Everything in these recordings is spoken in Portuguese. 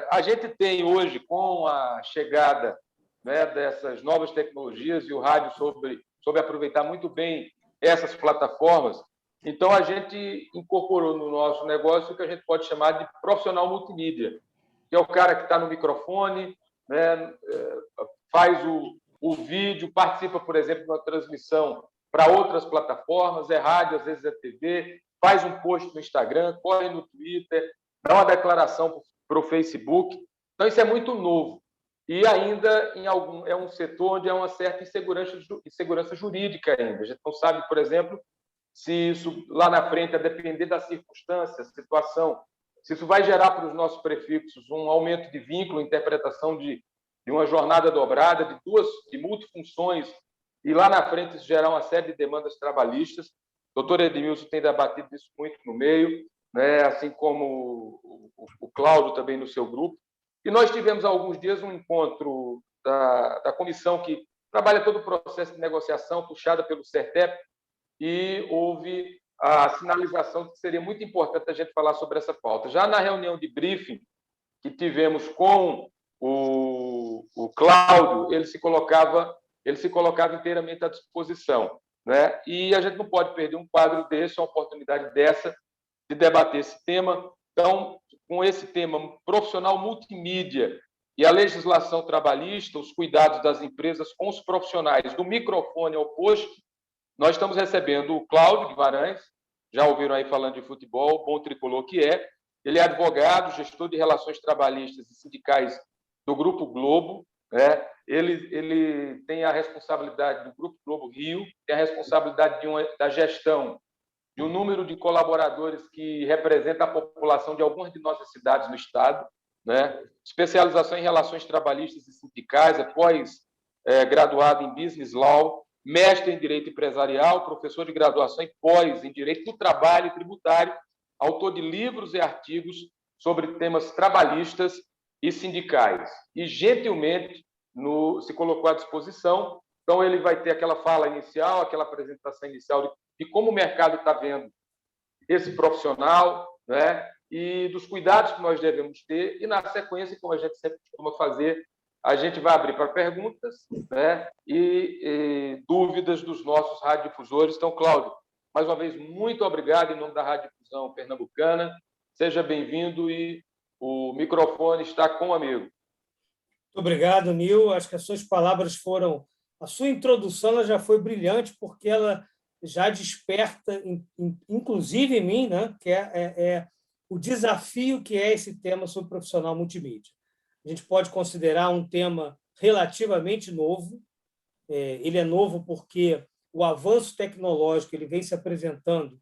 A gente tem hoje, com a chegada, né, dessas novas tecnologias e o rádio soube aproveitar muito bem essas plataformas, então a gente incorporou no nosso negócio o que a gente pode chamar de profissional multimídia, que é o cara que está no microfone, né, faz o vídeo, participa, por exemplo, de uma transmissão para outras plataformas, é rádio, às vezes é TV, faz um post no Instagram, corre no Twitter, dá uma declaração para o Facebook. Então, isso é muito novo. E ainda é um setor onde há uma certa insegurança jurídica ainda. A gente não sabe, por exemplo, se isso lá na frente, a depender da circunstância, situação, se isso vai gerar para os nossos prefixos um aumento de vínculo, interpretação de uma jornada dobrada, de multifunções, e lá na frente isso gerar uma série de demandas trabalhistas. O doutor Edmilson tem debatido isso muito no meio, né? Assim como o Cláudio também no seu grupo. E nós tivemos há alguns dias um encontro da comissão que trabalha todo o processo de negociação, puxada pelo CERTEP, e houve a sinalização de que seria muito importante a gente falar sobre essa pauta. Já na reunião de briefing que tivemos com o Cláudio, ele se colocava inteiramente à disposição, né? E a gente não pode perder um quadro desse, uma oportunidade dessa de debater esse tema. Então, com esse tema profissional multimídia e a legislação trabalhista, os cuidados das empresas com os profissionais do microfone ao posto, nós estamos recebendo o Cláudio Guimarães, já ouviram aí falando de futebol, bom tricolor que é. Ele é advogado, gestor de relações trabalhistas e sindicais do Grupo Globo, né? Ele tem a responsabilidade do Grupo Globo Rio, tem a responsabilidade da gestão de um número de colaboradores que representa a população de algumas de nossas cidades no estado, né? Especialização em relações trabalhistas e sindicais, graduado em Business Law, mestre em Direito Empresarial, professor de graduação e pós em Direito do Trabalho e Tributário, autor de livros e artigos sobre temas trabalhistas e sindicais. E, gentilmente, se colocou à disposição. Então, ele vai ter aquela fala inicial, aquela apresentação inicial de como o mercado está vendo esse profissional, né? E dos cuidados que nós devemos ter. E, na sequência, como a gente sempre costuma fazer, a gente vai abrir para perguntas, né? E dúvidas dos nossos radiodifusores. Então, Cláudio, mais uma vez, muito obrigado em nome da Radiodifusão Pernambucana. Seja bem-vindo e o microfone está com o amigo. Muito obrigado, Nil. Acho que as suas palavras foram... A sua introdução ela já foi brilhante, porque ela já desperta, inclusive em mim, né, que é o desafio que é esse tema sobre profissional multimídia. A gente pode considerar um tema relativamente novo. Ele é novo porque o avanço tecnológico ele vem se apresentando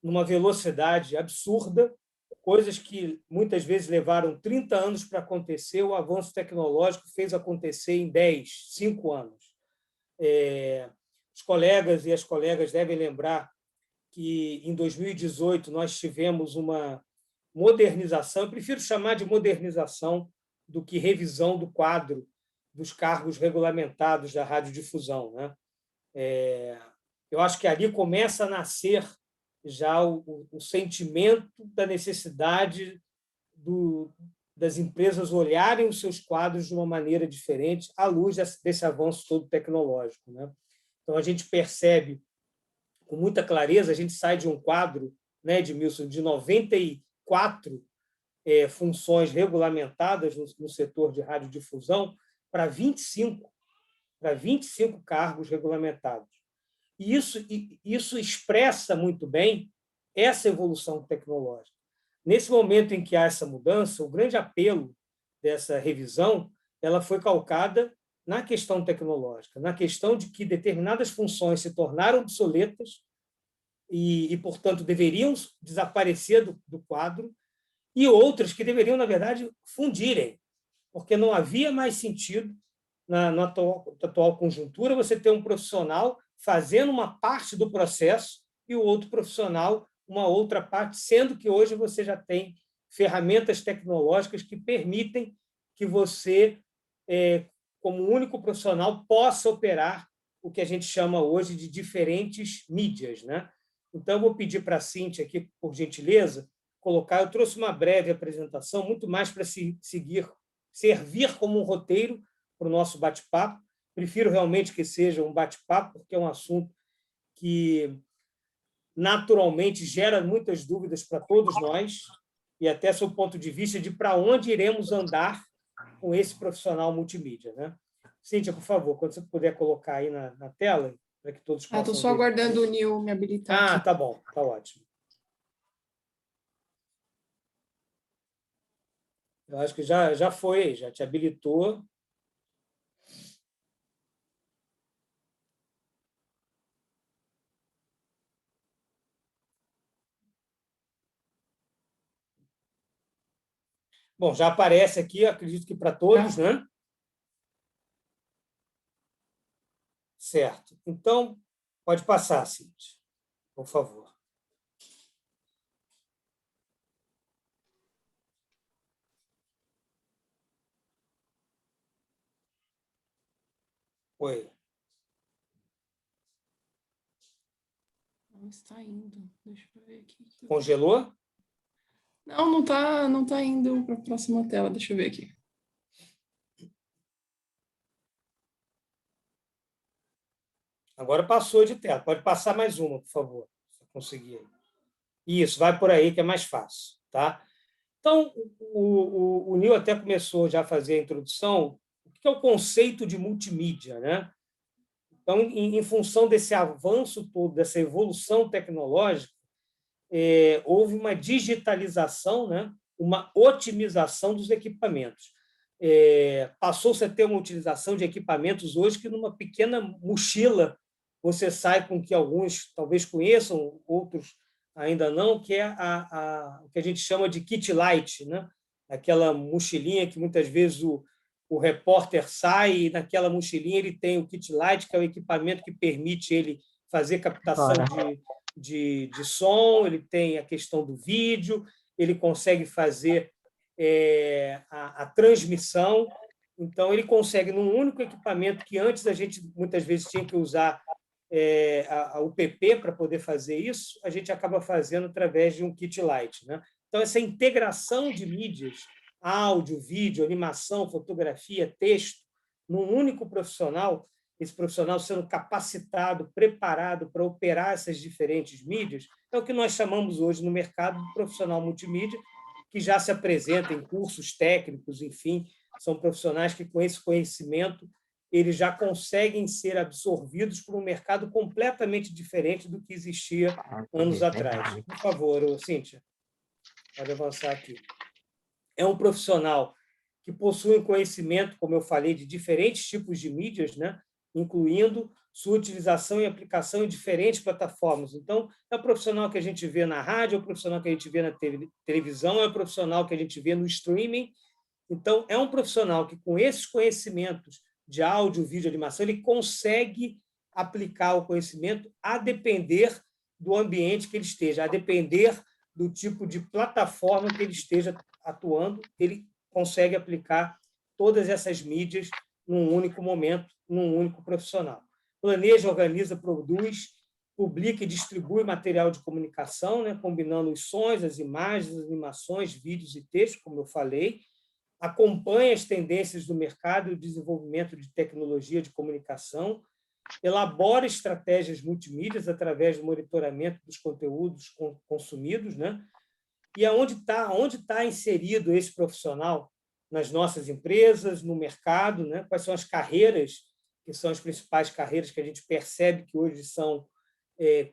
numa velocidade absurda, coisas que muitas vezes levaram 30 anos para acontecer, o avanço tecnológico fez acontecer em 10, 5 anos. Os colegas e as colegas devem lembrar que, em 2018, nós tivemos uma modernização, eu prefiro chamar de modernização do que revisão do quadro dos cargos regulamentados da radiodifusão, né? Eu acho que ali começa a nascer já o sentimento da necessidade das empresas olharem os seus quadros de uma maneira diferente à luz desse avanço todo tecnológico, né? Então, a gente percebe com muita clareza, a gente sai de um quadro, né, Edmilson, de 94 funções regulamentadas no setor de radiodifusão para 25 cargos regulamentados. E isso expressa muito bem essa evolução tecnológica. Nesse momento em que há essa mudança, o grande apelo dessa revisão ela foi calcada na questão tecnológica, na questão de que determinadas funções se tornaram obsoletas e portanto, deveriam desaparecer do quadro, e outras que deveriam, na verdade, fundirem, porque não havia mais sentido, na atual conjuntura, você ter um profissional fazendo uma parte do processo e o outro profissional uma outra parte, sendo que hoje você já tem ferramentas tecnológicas que permitem que você, como único profissional, possa operar o que a gente chama hoje de diferentes mídias, né? Então, eu vou pedir para a Cíntia, aqui, por gentileza, colocar, eu trouxe uma breve apresentação, muito mais para servir como um roteiro para o nosso bate-papo. Prefiro realmente que seja um bate-papo, porque é um assunto que naturalmente gera muitas dúvidas para todos nós, e até sob o ponto de vista de para onde iremos andar com esse profissional multimídia, né? Cíntia, por favor, quando você puder colocar aí na tela, para que todos possam Estou só ver. aguardando o Nil me habilitar aqui. Tá bom, tá ótimo. Eu acho que já foi, já te habilitou. Bom, já aparece aqui, acredito que para todos, né? Certo. Então, pode passar, Cíntia, por favor. Oi. Não está indo. Deixa eu ver aqui. Congelou? Não tá indo para a próxima tela. Deixa eu ver aqui. Agora passou de tela. Pode passar mais uma, por favor, se conseguir. Isso, vai por aí que é mais fácil, tá? Então, o Nil até começou já a fazer a introdução. O que é o conceito de multimídia, né? Então, em função desse avanço todo, dessa evolução tecnológica, houve uma digitalização, né? Uma otimização dos equipamentos. Passou-se a ter uma utilização de equipamentos hoje que, numa pequena mochila, você sai com que alguns talvez conheçam, outros ainda não, que é o que a gente chama de kit light, né? Aquela mochilinha que muitas vezes o repórter sai e naquela mochilinha ele tem o kit light, que é o equipamento que permite ele fazer captação de som, ele tem a questão do vídeo, ele consegue fazer a transmissão. Então, ele consegue, num único equipamento, que antes a gente muitas vezes tinha que usar a UPP para poder fazer isso, a gente acaba fazendo através de um kit light, né? Então, essa integração de mídias, áudio, vídeo, animação, fotografia, texto, num único profissional, esse profissional sendo capacitado, preparado para operar essas diferentes mídias, é o que nós chamamos hoje no mercado de profissional multimídia, que já se apresenta em cursos técnicos, enfim, são profissionais que, com esse conhecimento, eles já conseguem ser absorvidos por um mercado completamente diferente do que existia anos atrás. Por favor, Cíntia, pode avançar aqui. É um profissional que possui um conhecimento, como eu falei, de diferentes tipos de mídias, né? Incluindo sua utilização e aplicação em diferentes plataformas. Então, é o profissional que a gente vê na rádio, é o profissional que a gente vê na televisão, é o profissional que a gente vê no streaming. Então, é um profissional que, com esses conhecimentos de áudio, vídeo, animação, ele consegue aplicar o conhecimento a depender do ambiente que ele esteja, a depender do tipo de plataforma que ele esteja atuando, ele consegue aplicar todas essas mídias num único momento, num único profissional. Planeja, organiza, produz, publica e distribui material de comunicação, né, combinando os sons, as imagens, as animações, vídeos e textos, como eu falei, acompanha as tendências do mercado e o desenvolvimento de tecnologia de comunicação, elabora estratégias multimídias através do monitoramento dos conteúdos consumidos, né? E onde tá inserido esse profissional nas nossas empresas, no mercado, né? Quais são as carreiras, que são as principais carreiras que a gente percebe que hoje são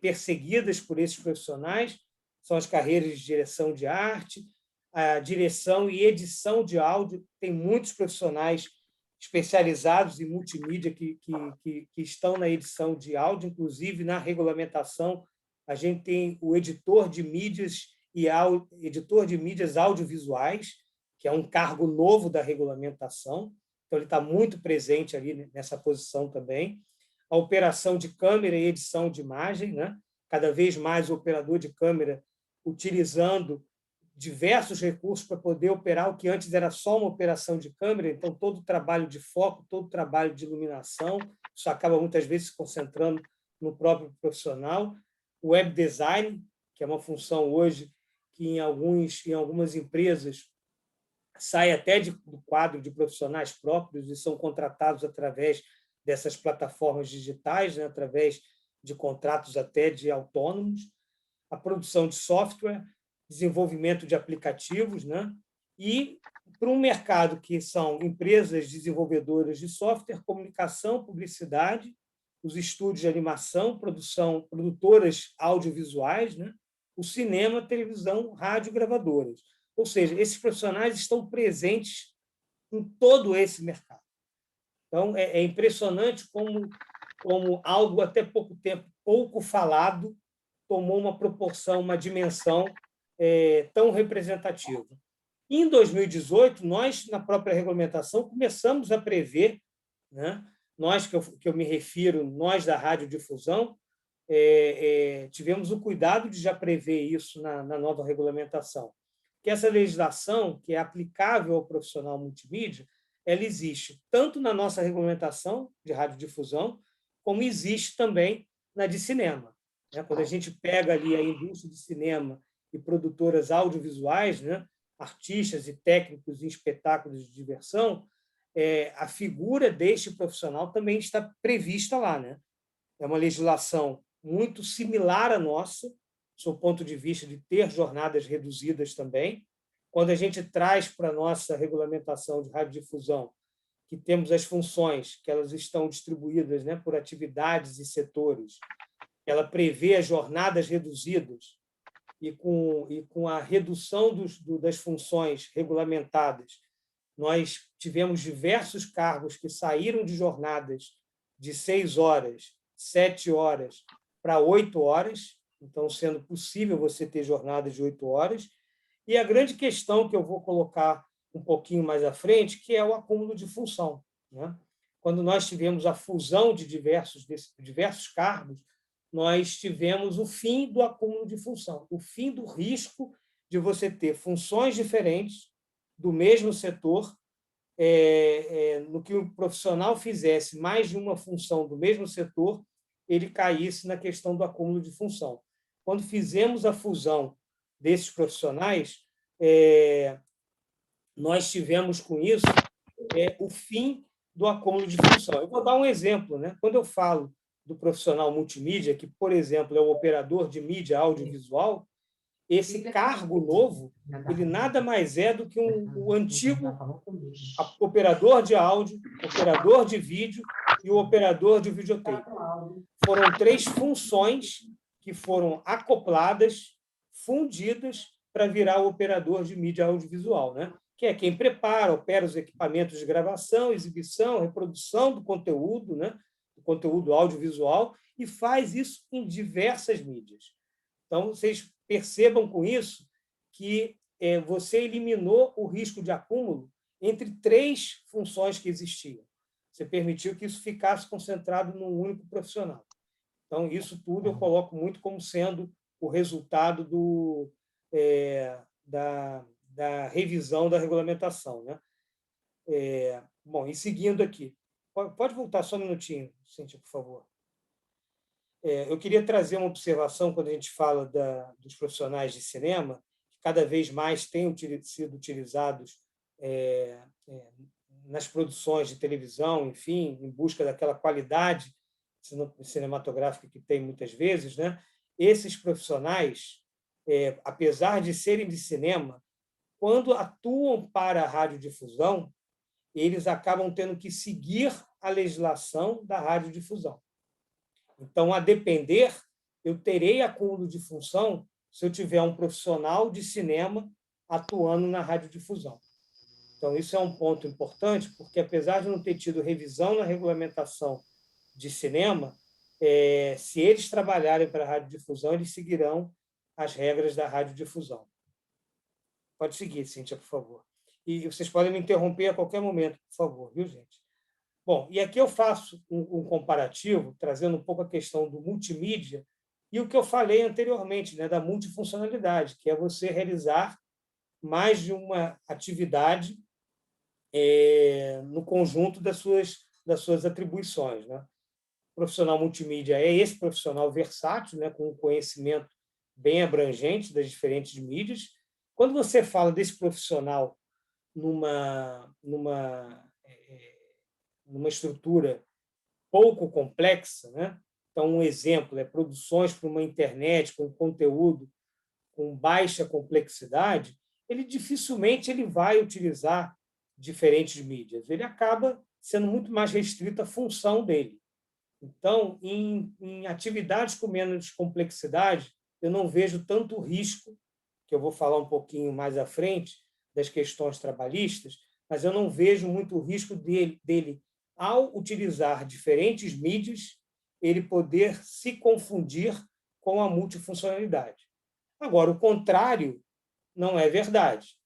perseguidas por esses profissionais, são as carreiras de direção de arte, a direção e edição de áudio. Tem muitos profissionais especializados em multimídia que estão na edição de áudio, inclusive na regulamentação. A gente tem o editor de mídias editor de mídias audiovisuais, que é um cargo novo da regulamentação, então ele está muito presente ali nessa posição também. A operação de câmera e edição de imagem, né? Cada vez mais o operador de câmera utilizando diversos recursos para poder operar o que antes era só uma operação de câmera, então todo o trabalho de foco, todo o trabalho de iluminação, isso acaba muitas vezes se concentrando no próprio profissional. O web design, que é uma função hoje que em algumas empresas sai até do quadro de profissionais próprios e são contratados através dessas plataformas digitais, né, através de contratos até de autônomos, a produção de software, desenvolvimento de aplicativos, né, e para um mercado que são empresas desenvolvedoras de software, comunicação, publicidade, os estúdios de animação, produtoras audiovisuais, né, o cinema, televisão, rádio, gravadoras. Ou seja, esses profissionais estão presentes em todo esse mercado. Então, é impressionante como algo até pouco tempo pouco falado tomou uma proporção, uma dimensão tão representativa. E, em 2018, nós, na própria regulamentação, começamos a prever, né, nós que eu me refiro, nós da radiodifusão, tivemos o cuidado de já prever isso na nova regulamentação, que essa legislação, que é aplicável ao profissional multimídia, ela existe tanto na nossa regulamentação de radiodifusão, como existe também na de cinema. Quando a gente pega ali a indústria de cinema e produtoras audiovisuais, né, artistas e técnicos em espetáculos de diversão, a figura deste profissional também está prevista lá, né? É uma legislação muito similar à nossa, sob o ponto de vista de ter jornadas reduzidas também. Quando a gente traz para a nossa regulamentação de radiodifusão, que temos as funções, que elas estão distribuídas, né, por atividades e setores, ela prevê as jornadas reduzidas e com a redução das funções regulamentadas, nós tivemos diversos cargos que saíram de jornadas de 6 horas, 7 horas para 8 horas, então sendo possível você ter jornadas de 8 horas. E a grande questão que eu vou colocar um pouquinho mais à frente, que é o acúmulo de função, né? Quando nós tivemos a fusão de diversos cargos, nós tivemos o fim do acúmulo de função, o fim do risco de você ter funções diferentes do mesmo setor, no que o profissional fizesse mais de uma função do mesmo setor, ele caísse na questão do acúmulo de função. Quando fizemos a fusão desses profissionais, nós tivemos com isso o fim do acúmulo de função. Eu vou dar um exemplo, né? Quando eu falo do profissional multimídia, que, por exemplo, é o operador de mídia audiovisual, esse cargo novo, ele nada mais é do que o antigo operador de áudio, operador de vídeo e o operador de videotape. Foram 3 funções que foram acopladas, fundidas, para virar o operador de mídia audiovisual, né? Que é quem prepara, opera os equipamentos de gravação, exibição, reprodução do conteúdo, né? Do conteúdo audiovisual, e faz isso em diversas mídias. Então, vocês percebam com isso que você eliminou o risco de acúmulo entre 3 funções que existiam. Você permitiu que isso ficasse concentrado num único profissional. Então, isso tudo eu coloco muito como sendo o resultado da revisão da regulamentação, né? Bom, e seguindo aqui. Pode voltar só um minutinho, Cíntia, por favor. Eu queria trazer uma observação quando a gente fala dos profissionais de cinema, que cada vez mais têm sido utilizados nas produções de televisão, enfim, em busca daquela qualidade cinematográfica que tem muitas vezes, né? Esses profissionais, apesar de serem de cinema, quando atuam para a radiodifusão, eles acabam tendo que seguir a legislação da radiodifusão. Então, a depender, eu terei acúmulo de função se eu tiver um profissional de cinema atuando na radiodifusão. Então, isso é um ponto importante, porque, apesar de não ter tido revisão na regulamentação de cinema, se eles trabalharem para a radiodifusão, eles seguirão as regras da radiodifusão. Pode seguir, Cíntia, por favor. E vocês podem me interromper a qualquer momento, por favor, viu, gente? Bom, e aqui eu faço um comparativo, trazendo um pouco a questão do multimídia e o que eu falei anteriormente, né, da multifuncionalidade, que é você realizar mais de uma atividade no conjunto das suas atribuições, né? O profissional multimídia é esse profissional versátil, né, com o conhecimento bem abrangente das diferentes mídias. Quando você fala desse profissional numa estrutura pouco complexa, né? Então, um exemplo é produções para uma internet com conteúdo com baixa complexidade, ele dificilmente ele vai utilizar diferentes mídias. Ele acaba sendo muito mais restrito à função dele. Então, em atividades com menos complexidade, eu não vejo tanto risco, que eu vou falar um pouquinho mais à frente, das questões trabalhistas, mas eu não vejo muito risco dele ao utilizar diferentes mídias, ele poder se confundir com a multifuncionalidade. Agora, o contrário não é verdade.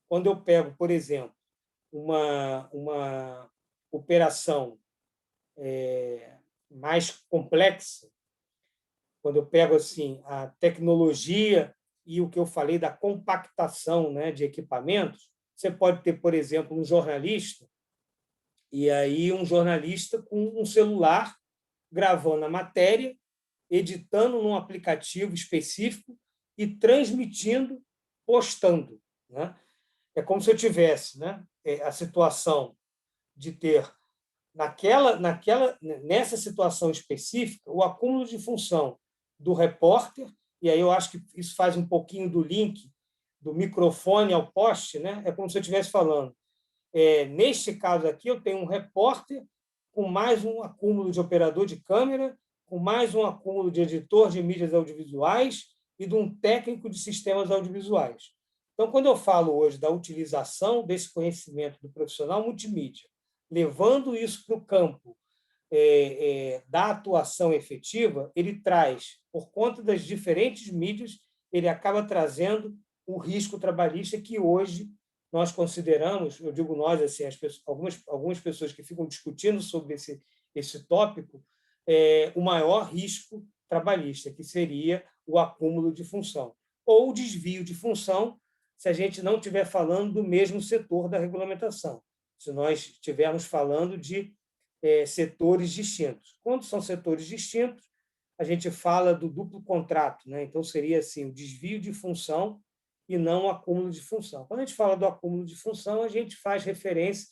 Quando eu pego, por exemplo, uma operação mais complexa, quando eu pego assim a tecnologia e o que eu falei da compactação, né, de equipamentos, você pode ter, por exemplo, um jornalista, e aí um jornalista com um celular gravando a matéria, editando num aplicativo específico e transmitindo, postando, né? É como se eu tivesse, né, a situação de ter nessa situação específica o acúmulo de função do repórter, e aí eu acho que isso faz um pouquinho do link do microfone ao poste, né? É como se eu estivesse falando. Neste caso aqui, eu tenho um repórter com mais um acúmulo de operador de câmera, com mais um acúmulo de editor de mídias audiovisuais e de um técnico de sistemas audiovisuais. Então, quando eu falo hoje da utilização desse conhecimento do profissional multimídia, levando isso para o campo da atuação efetiva, ele traz, por conta das diferentes mídias, ele acaba trazendo o risco trabalhista que hoje nós consideramos, eu digo nós, assim, algumas pessoas que ficam discutindo sobre esse tópico, o maior risco trabalhista, que seria o acúmulo de função, ou o desvio de função, se a gente não estiver falando do mesmo setor da regulamentação, se nós estivermos falando de setores distintos. Quando são setores distintos, a gente fala do duplo contrato, né? Então, seria assim, o desvio de função e não o acúmulo de função. Quando a gente fala do acúmulo de função, a gente faz referência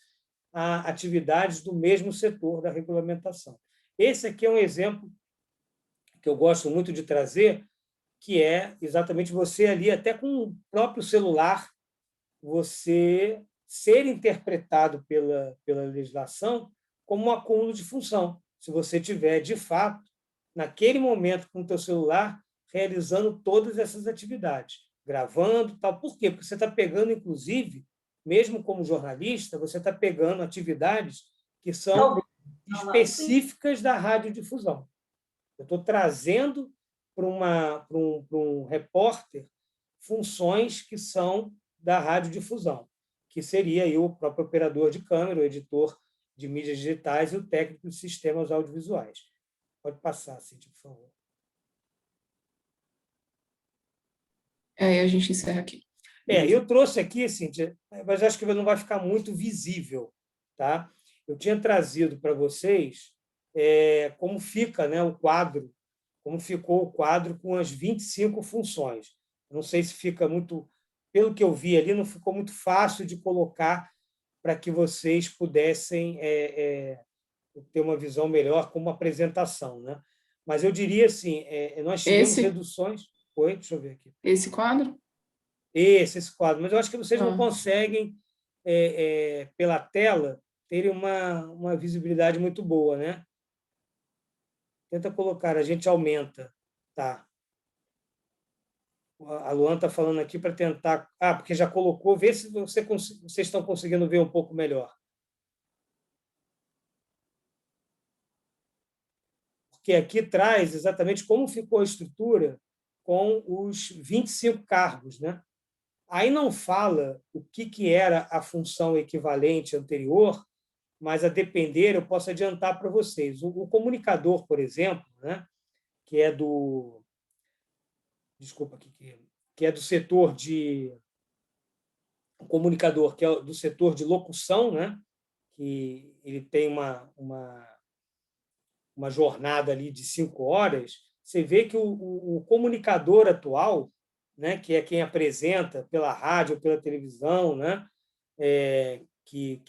a atividades do mesmo setor da regulamentação. Esse aqui é um exemplo que eu gosto muito de trazer, que é exatamente você ali, até com o próprio celular, você ser interpretado pela legislação como um acúmulo de função. Se você tiver, de fato, naquele momento com o teu celular, realizando todas essas atividades, gravando, tal. Por quê? Porque você está pegando, inclusive, mesmo como jornalista, você está pegando atividades que são específicas da radiodifusão. Eu estou trazendo para um repórter funções que são da radiodifusão, que seria aí o próprio operador de câmera, o editor de mídias digitais e o técnico de sistemas audiovisuais. Pode passar, Cíntia, por favor. Aí a gente encerra aqui. Eu trouxe aqui, Cíntia, mas acho que não vai ficar muito visível, tá? Eu tinha trazido para vocês como fica, né, o quadro, como ficou o quadro com as 25 funções. Não sei se fica muito, pelo que eu vi ali, não ficou muito fácil de colocar para que vocês pudessem ter uma visão melhor como apresentação, né? Mas eu diria assim, nós tivemos reduções. Oi, deixa eu ver aqui. Esse quadro? Esse quadro, mas eu acho que vocês não conseguem, pela tela, terem uma visibilidade muito boa, né? Tenta colocar, a gente aumenta, tá? A Luana está falando aqui para tentar... porque já colocou, vê se vocês estão conseguindo ver um pouco melhor. Porque aqui traz exatamente como ficou a estrutura com os 25 cargos, né? Aí não fala o que era a função equivalente anterior, mas, a depender, eu posso adiantar para vocês. O comunicador, por exemplo, né, que é do... Desculpa, que é do setor de... O comunicador, que é do setor de locução, né, que ele tem uma jornada ali de 5 horas, você vê que o comunicador atual, né, que é quem apresenta pela rádio ou pela televisão, né, que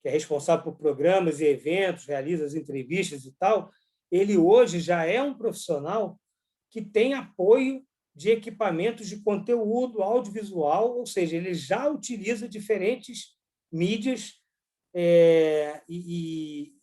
é responsável por programas e eventos, realiza as entrevistas e tal, ele hoje já é um profissional que tem apoio de equipamentos de conteúdo audiovisual, ou seja, ele já utiliza diferentes mídias. E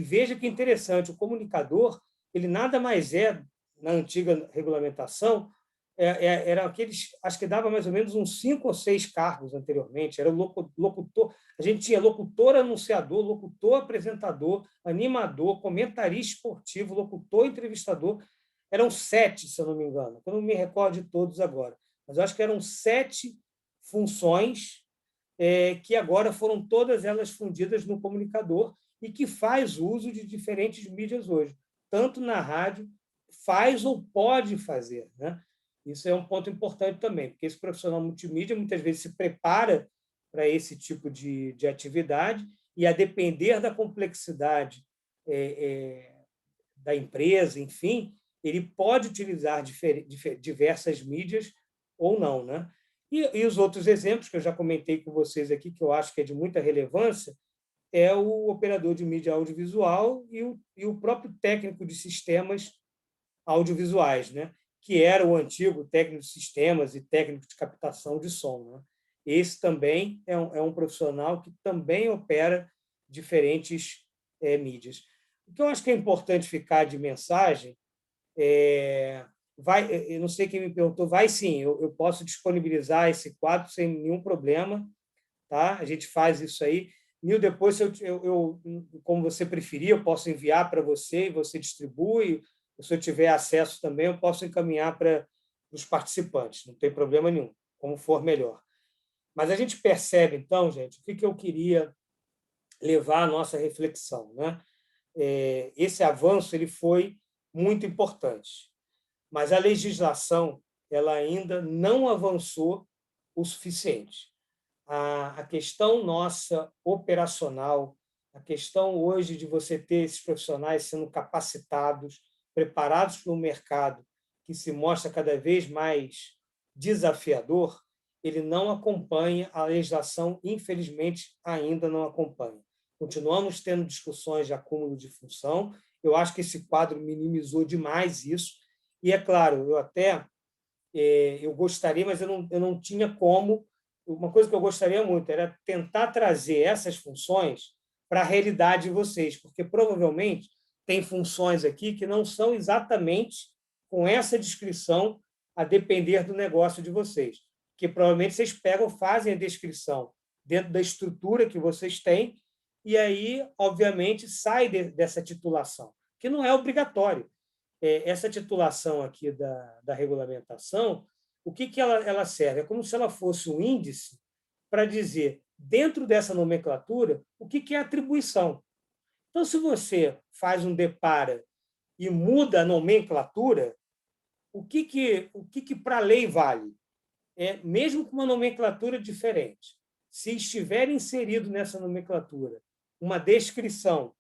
veja que interessante, o comunicador, ele nada mais é, na antiga regulamentação, eram aqueles, acho que dava mais ou menos uns 5 ou 6 cargos anteriormente, era o locutor, a gente tinha locutor anunciador, locutor apresentador, animador, comentarista esportivo, locutor entrevistador, eram 7, se eu não me engano, eu não me recordo de todos agora, mas eu acho que eram 7 funções que agora foram todas elas fundidas no comunicador e que faz uso de diferentes mídias hoje, tanto na rádio, faz ou pode fazer, né? Isso é um ponto importante também, porque esse profissional multimídia muitas vezes se prepara para esse tipo de atividade e, a depender da complexidade da empresa, enfim, ele pode utilizar diversas mídias ou não, né? E os outros exemplos que eu já comentei com vocês aqui, que eu acho que é de muita relevância, é o operador de mídia audiovisual e o próprio técnico de sistemas audiovisuais, né? Que era o antigo técnico de sistemas e técnico de captação de som, né? Esse também é um profissional que também opera diferentes mídias. O que eu acho que é importante ficar de mensagem eu não sei quem me perguntou, vai sim, eu posso disponibilizar esse quadro sem nenhum problema, tá? A gente faz isso aí. Nil, depois, como você preferir, eu posso enviar para você e você distribui. Se eu tiver acesso também, eu posso encaminhar para os participantes, não tem problema nenhum, como for melhor. Mas a gente percebe, então, gente, o que eu queria levar à nossa reflexão, né? Esse avanço ele foi muito importante, mas a legislação ela ainda não avançou o suficiente. A questão nossa operacional, a questão hoje de você ter esses profissionais sendo capacitados, preparados para um mercado que se mostra cada vez mais desafiador, ele não acompanha a legislação, infelizmente, ainda não acompanha. Continuamos tendo discussões de acúmulo de função. Eu acho que esse quadro minimizou demais isso. E, é claro, eu gostaria, mas eu não tinha como. Uma coisa que eu gostaria muito era tentar trazer essas funções para a realidade de vocês, porque provavelmente tem funções aqui que não são exatamente com essa descrição a depender do negócio de vocês, que provavelmente vocês pegam, fazem a descrição dentro da estrutura que vocês têm e aí, obviamente, sai dessa titulação, que não é obrigatório. Essa titulação aqui da regulamentação, o que ela serve? É como se ela fosse um índice para dizer, dentro dessa nomenclatura, o que é atribuição. Então, se você faz um depara e muda a nomenclatura, o que para a lei vale? Mesmo com uma nomenclatura diferente, se estiver inserido nessa nomenclatura uma descrição,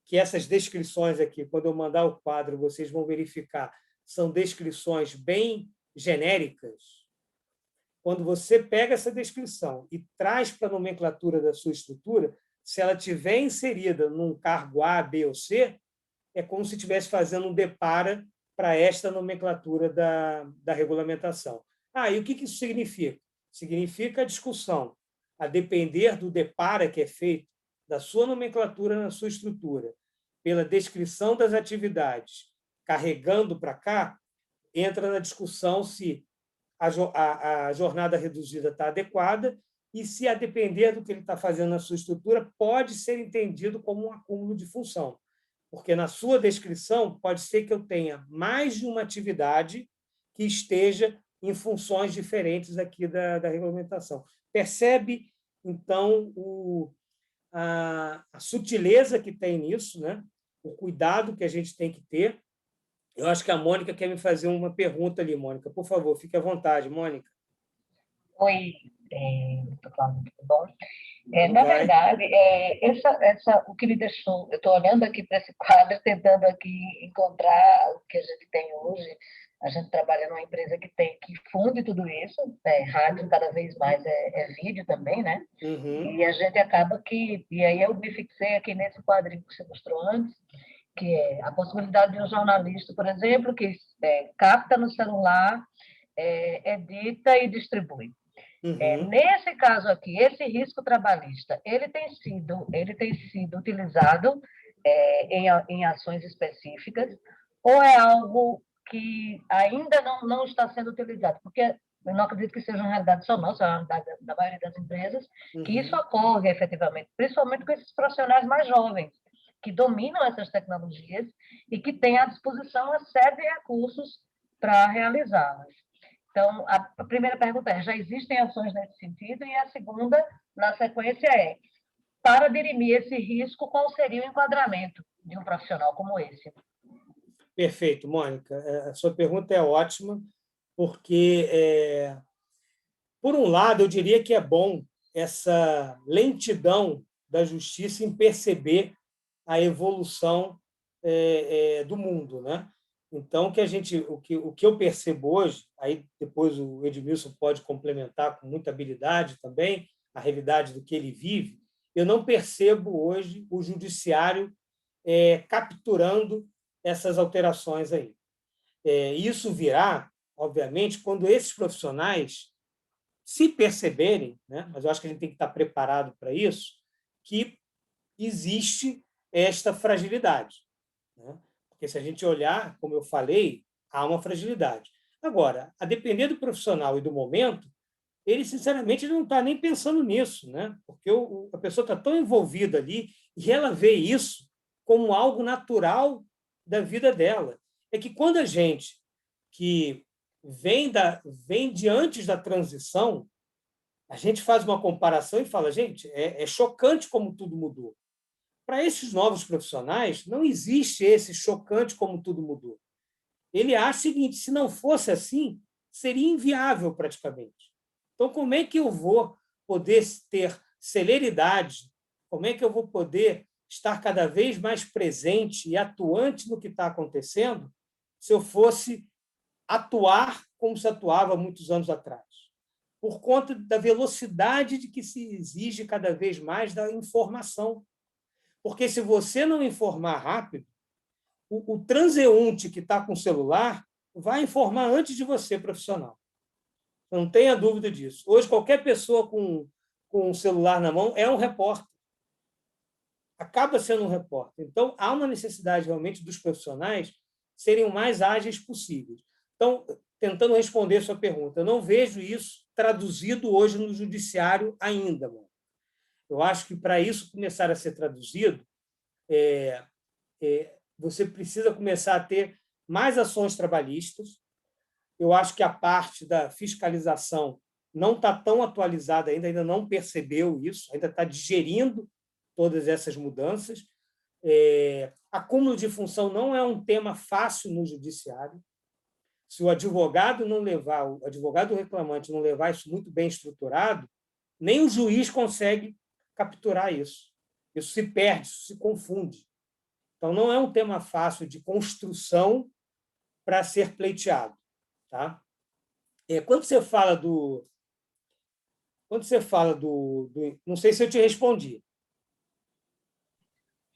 que essas descrições aqui, quando eu mandar o quadro, vocês vão verificar, são descrições bem genéricas. Quando você pega essa descrição e traz para a nomenclatura da sua estrutura, se ela estiver inserida num cargo A, B ou C, é como se estivesse fazendo um depara para esta nomenclatura da regulamentação. E o que isso significa? Significa a discussão, a depender do depara que é feito da sua nomenclatura na sua estrutura, pela descrição das atividades, carregando para cá, entra na discussão se a jornada reduzida está adequada e se, a depender do que ele está fazendo na sua estrutura, pode ser entendido como um acúmulo de função. Porque na sua descrição pode ser que eu tenha mais de uma atividade que esteja em funções diferentes aqui da regulamentação. Percebe, então, a sutileza que tem nisso, né? O cuidado que a gente tem que ter. Eu acho que a Mônica quer me fazer uma pergunta ali, Mônica. Por favor, fique à vontade, Mônica. Oi, doutor Cláudio, tudo bom? Não Na vai. verdade, o que me deixou, eu estou olhando aqui para esse quadro, tentando aqui encontrar o que a gente tem hoje. A gente trabalha numa empresa que funde tudo isso, rádio cada vez mais é vídeo também, né? Uhum. E a gente acaba e aí eu me fixei aqui nesse quadrinho que você mostrou antes, que é a possibilidade de um jornalista, por exemplo, que capta no celular, edita e distribui. Uhum. Nesse caso aqui, esse risco trabalhista, ele tem sido utilizado em ações específicas, ou é algo que ainda não está sendo utilizado? Porque eu não acredito que seja uma realidade só nossa, é uma realidade da maioria das empresas, que isso Uhum. ocorre efetivamente, principalmente com esses profissionais mais jovens, que dominam essas tecnologias e que têm à disposição uma série de recursos para realizá-las. Então, a primeira pergunta já existem ações nesse sentido? E a segunda, na sequência, para dirimir esse risco, qual seria o enquadramento de um profissional como esse? Perfeito, Mônica. A sua pergunta é ótima, porque, por um lado, eu diria que é bom essa lentidão da justiça em perceber a evolução do mundo, né? Então, o que eu percebo hoje, aí depois o Edmilson pode complementar com muita habilidade também a realidade do que ele vive, eu não percebo hoje o judiciário capturando essas alterações aí. Isso virá, obviamente, quando esses profissionais se perceberem, né? Mas eu acho que a gente tem que estar preparado para isso, que existe esta fragilidade, né? Porque se a gente olhar, como eu falei, há uma fragilidade. Agora, a depender do profissional e do momento, ele, sinceramente, não está nem pensando nisso, né? Porque a pessoa está tão envolvida ali e ela vê isso como algo natural da vida dela. É que quando a gente que vem de antes da transição, a gente faz uma comparação e fala, gente, é chocante como tudo mudou. Para esses novos profissionais, não existe esse chocante como tudo mudou. Ele acha o seguinte, se não fosse assim, seria inviável praticamente. Então, como é que eu vou poder ter celeridade? Como é que eu vou poder estar cada vez mais presente e atuante no que está acontecendo se eu fosse atuar como se atuava muitos anos atrás? Por conta da velocidade de que se exige cada vez mais da informação. Porque se você não informar rápido, o transeunte que está com o celular vai informar antes de você, profissional. Não tenha dúvida disso. Hoje, qualquer pessoa com um celular na mão é um repórter. Acaba sendo um repórter. Então, há uma necessidade realmente dos profissionais serem o mais ágeis possíveis. Então, tentando responder a sua pergunta, eu não vejo isso traduzido hoje no judiciário ainda, mano. Eu acho que para isso começar a ser traduzido, você precisa começar a ter mais ações trabalhistas. Eu acho que a parte da fiscalização não está tão atualizada ainda não percebeu isso, ainda está digerindo todas essas mudanças. Acúmulo de função não é um tema fácil no judiciário. Se o advogado não levar, o advogado reclamante não levar isso muito bem estruturado, nem o juiz consegue capturar isso. Isso se perde, isso se confunde. Então, não é um tema fácil de construção para ser pleiteado. Tá? Quando você fala do... Não sei se eu te respondi.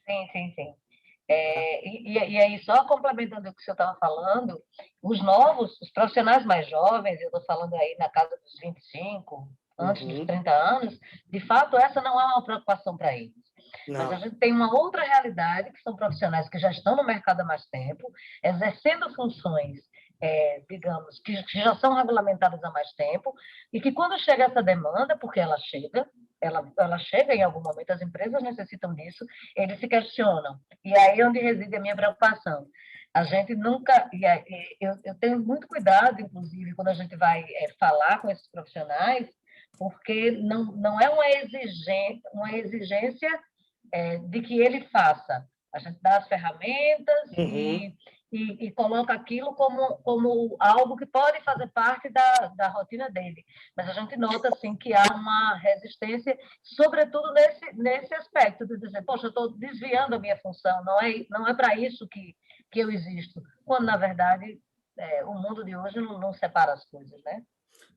Sim, sim, sim. E aí, só complementando o que o senhor estava falando, os profissionais mais jovens, eu estou falando aí na casa dos 25, antes dos 30 anos, de fato, essa não é uma preocupação para eles. Mas a gente tem uma outra realidade, que são profissionais que já estão no mercado há mais tempo, exercendo funções, digamos, que já são regulamentadas há mais tempo, e que quando chega essa demanda, porque ela chega em algum momento, as empresas necessitam disso, eles se questionam. E aí é onde reside a minha preocupação. A gente nunca... Eu tenho muito cuidado, inclusive, quando a gente vai falar com esses profissionais, porque não é uma exigência de que ele faça. A gente dá as ferramentas e coloca aquilo como algo que pode fazer parte da rotina dele. Mas a gente nota assim, que há uma resistência, sobretudo nesse aspecto, de dizer, poxa, eu estou desviando a minha função, não é para isso que eu existo, quando, na verdade, o mundo de hoje não separa as coisas, né?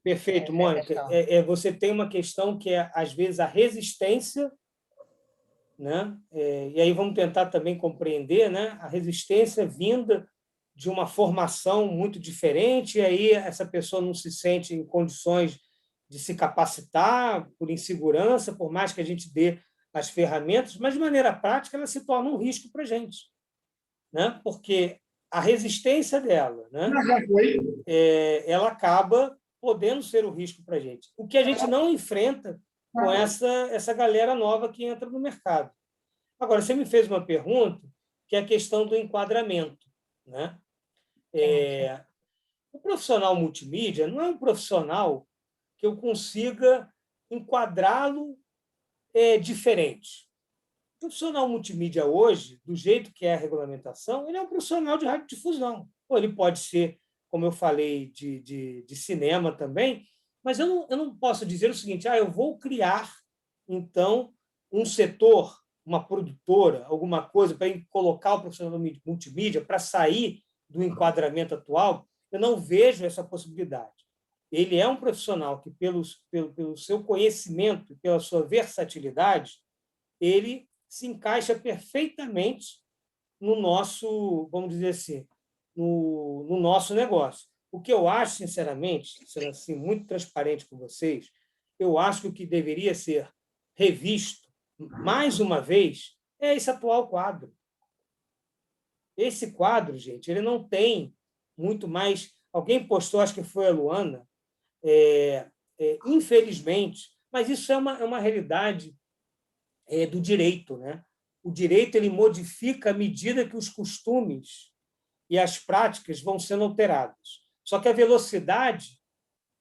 Perfeito, Essa é a Mônica. questão. Você tem uma questão que é, às vezes, a resistência, né? E aí vamos tentar também compreender, né? A resistência vinda de uma formação muito diferente, e aí essa pessoa não se sente em condições de se capacitar por insegurança, por mais que a gente dê as ferramentas, mas, de maneira prática, ela se torna um risco para a gente, né? Porque a resistência dela, né? Ela acaba podendo ser o risco para a gente. O que a gente não enfrenta com essa galera nova que entra no mercado. Agora, você me fez uma pergunta, que é a questão do enquadramento, né? O profissional multimídia não é um profissional que eu consiga enquadrá-lo diferente. O profissional multimídia hoje, do jeito que é a regulamentação, ele é um profissional de radiodifusão. Ou ele pode ser, como eu falei, de cinema também, mas eu não posso dizer o seguinte, eu vou criar, então, um setor, uma produtora, alguma coisa, para colocar o profissional multimídia, para sair do enquadramento atual. Eu não vejo essa possibilidade. Ele é um profissional que, pelo seu conhecimento e pela sua versatilidade, ele se encaixa perfeitamente no nosso, vamos dizer assim, no nosso negócio. O que eu acho, sinceramente, sendo assim muito transparente com vocês, eu acho que o que deveria ser revisto, mais uma vez, é esse atual quadro. Esse quadro, gente, ele não tem muito mais... Alguém postou, acho que foi a Luana, infelizmente, mas isso é uma realidade do direito, né? O direito ele modifica à medida que os costumes e as práticas vão sendo alteradas. Só que a velocidade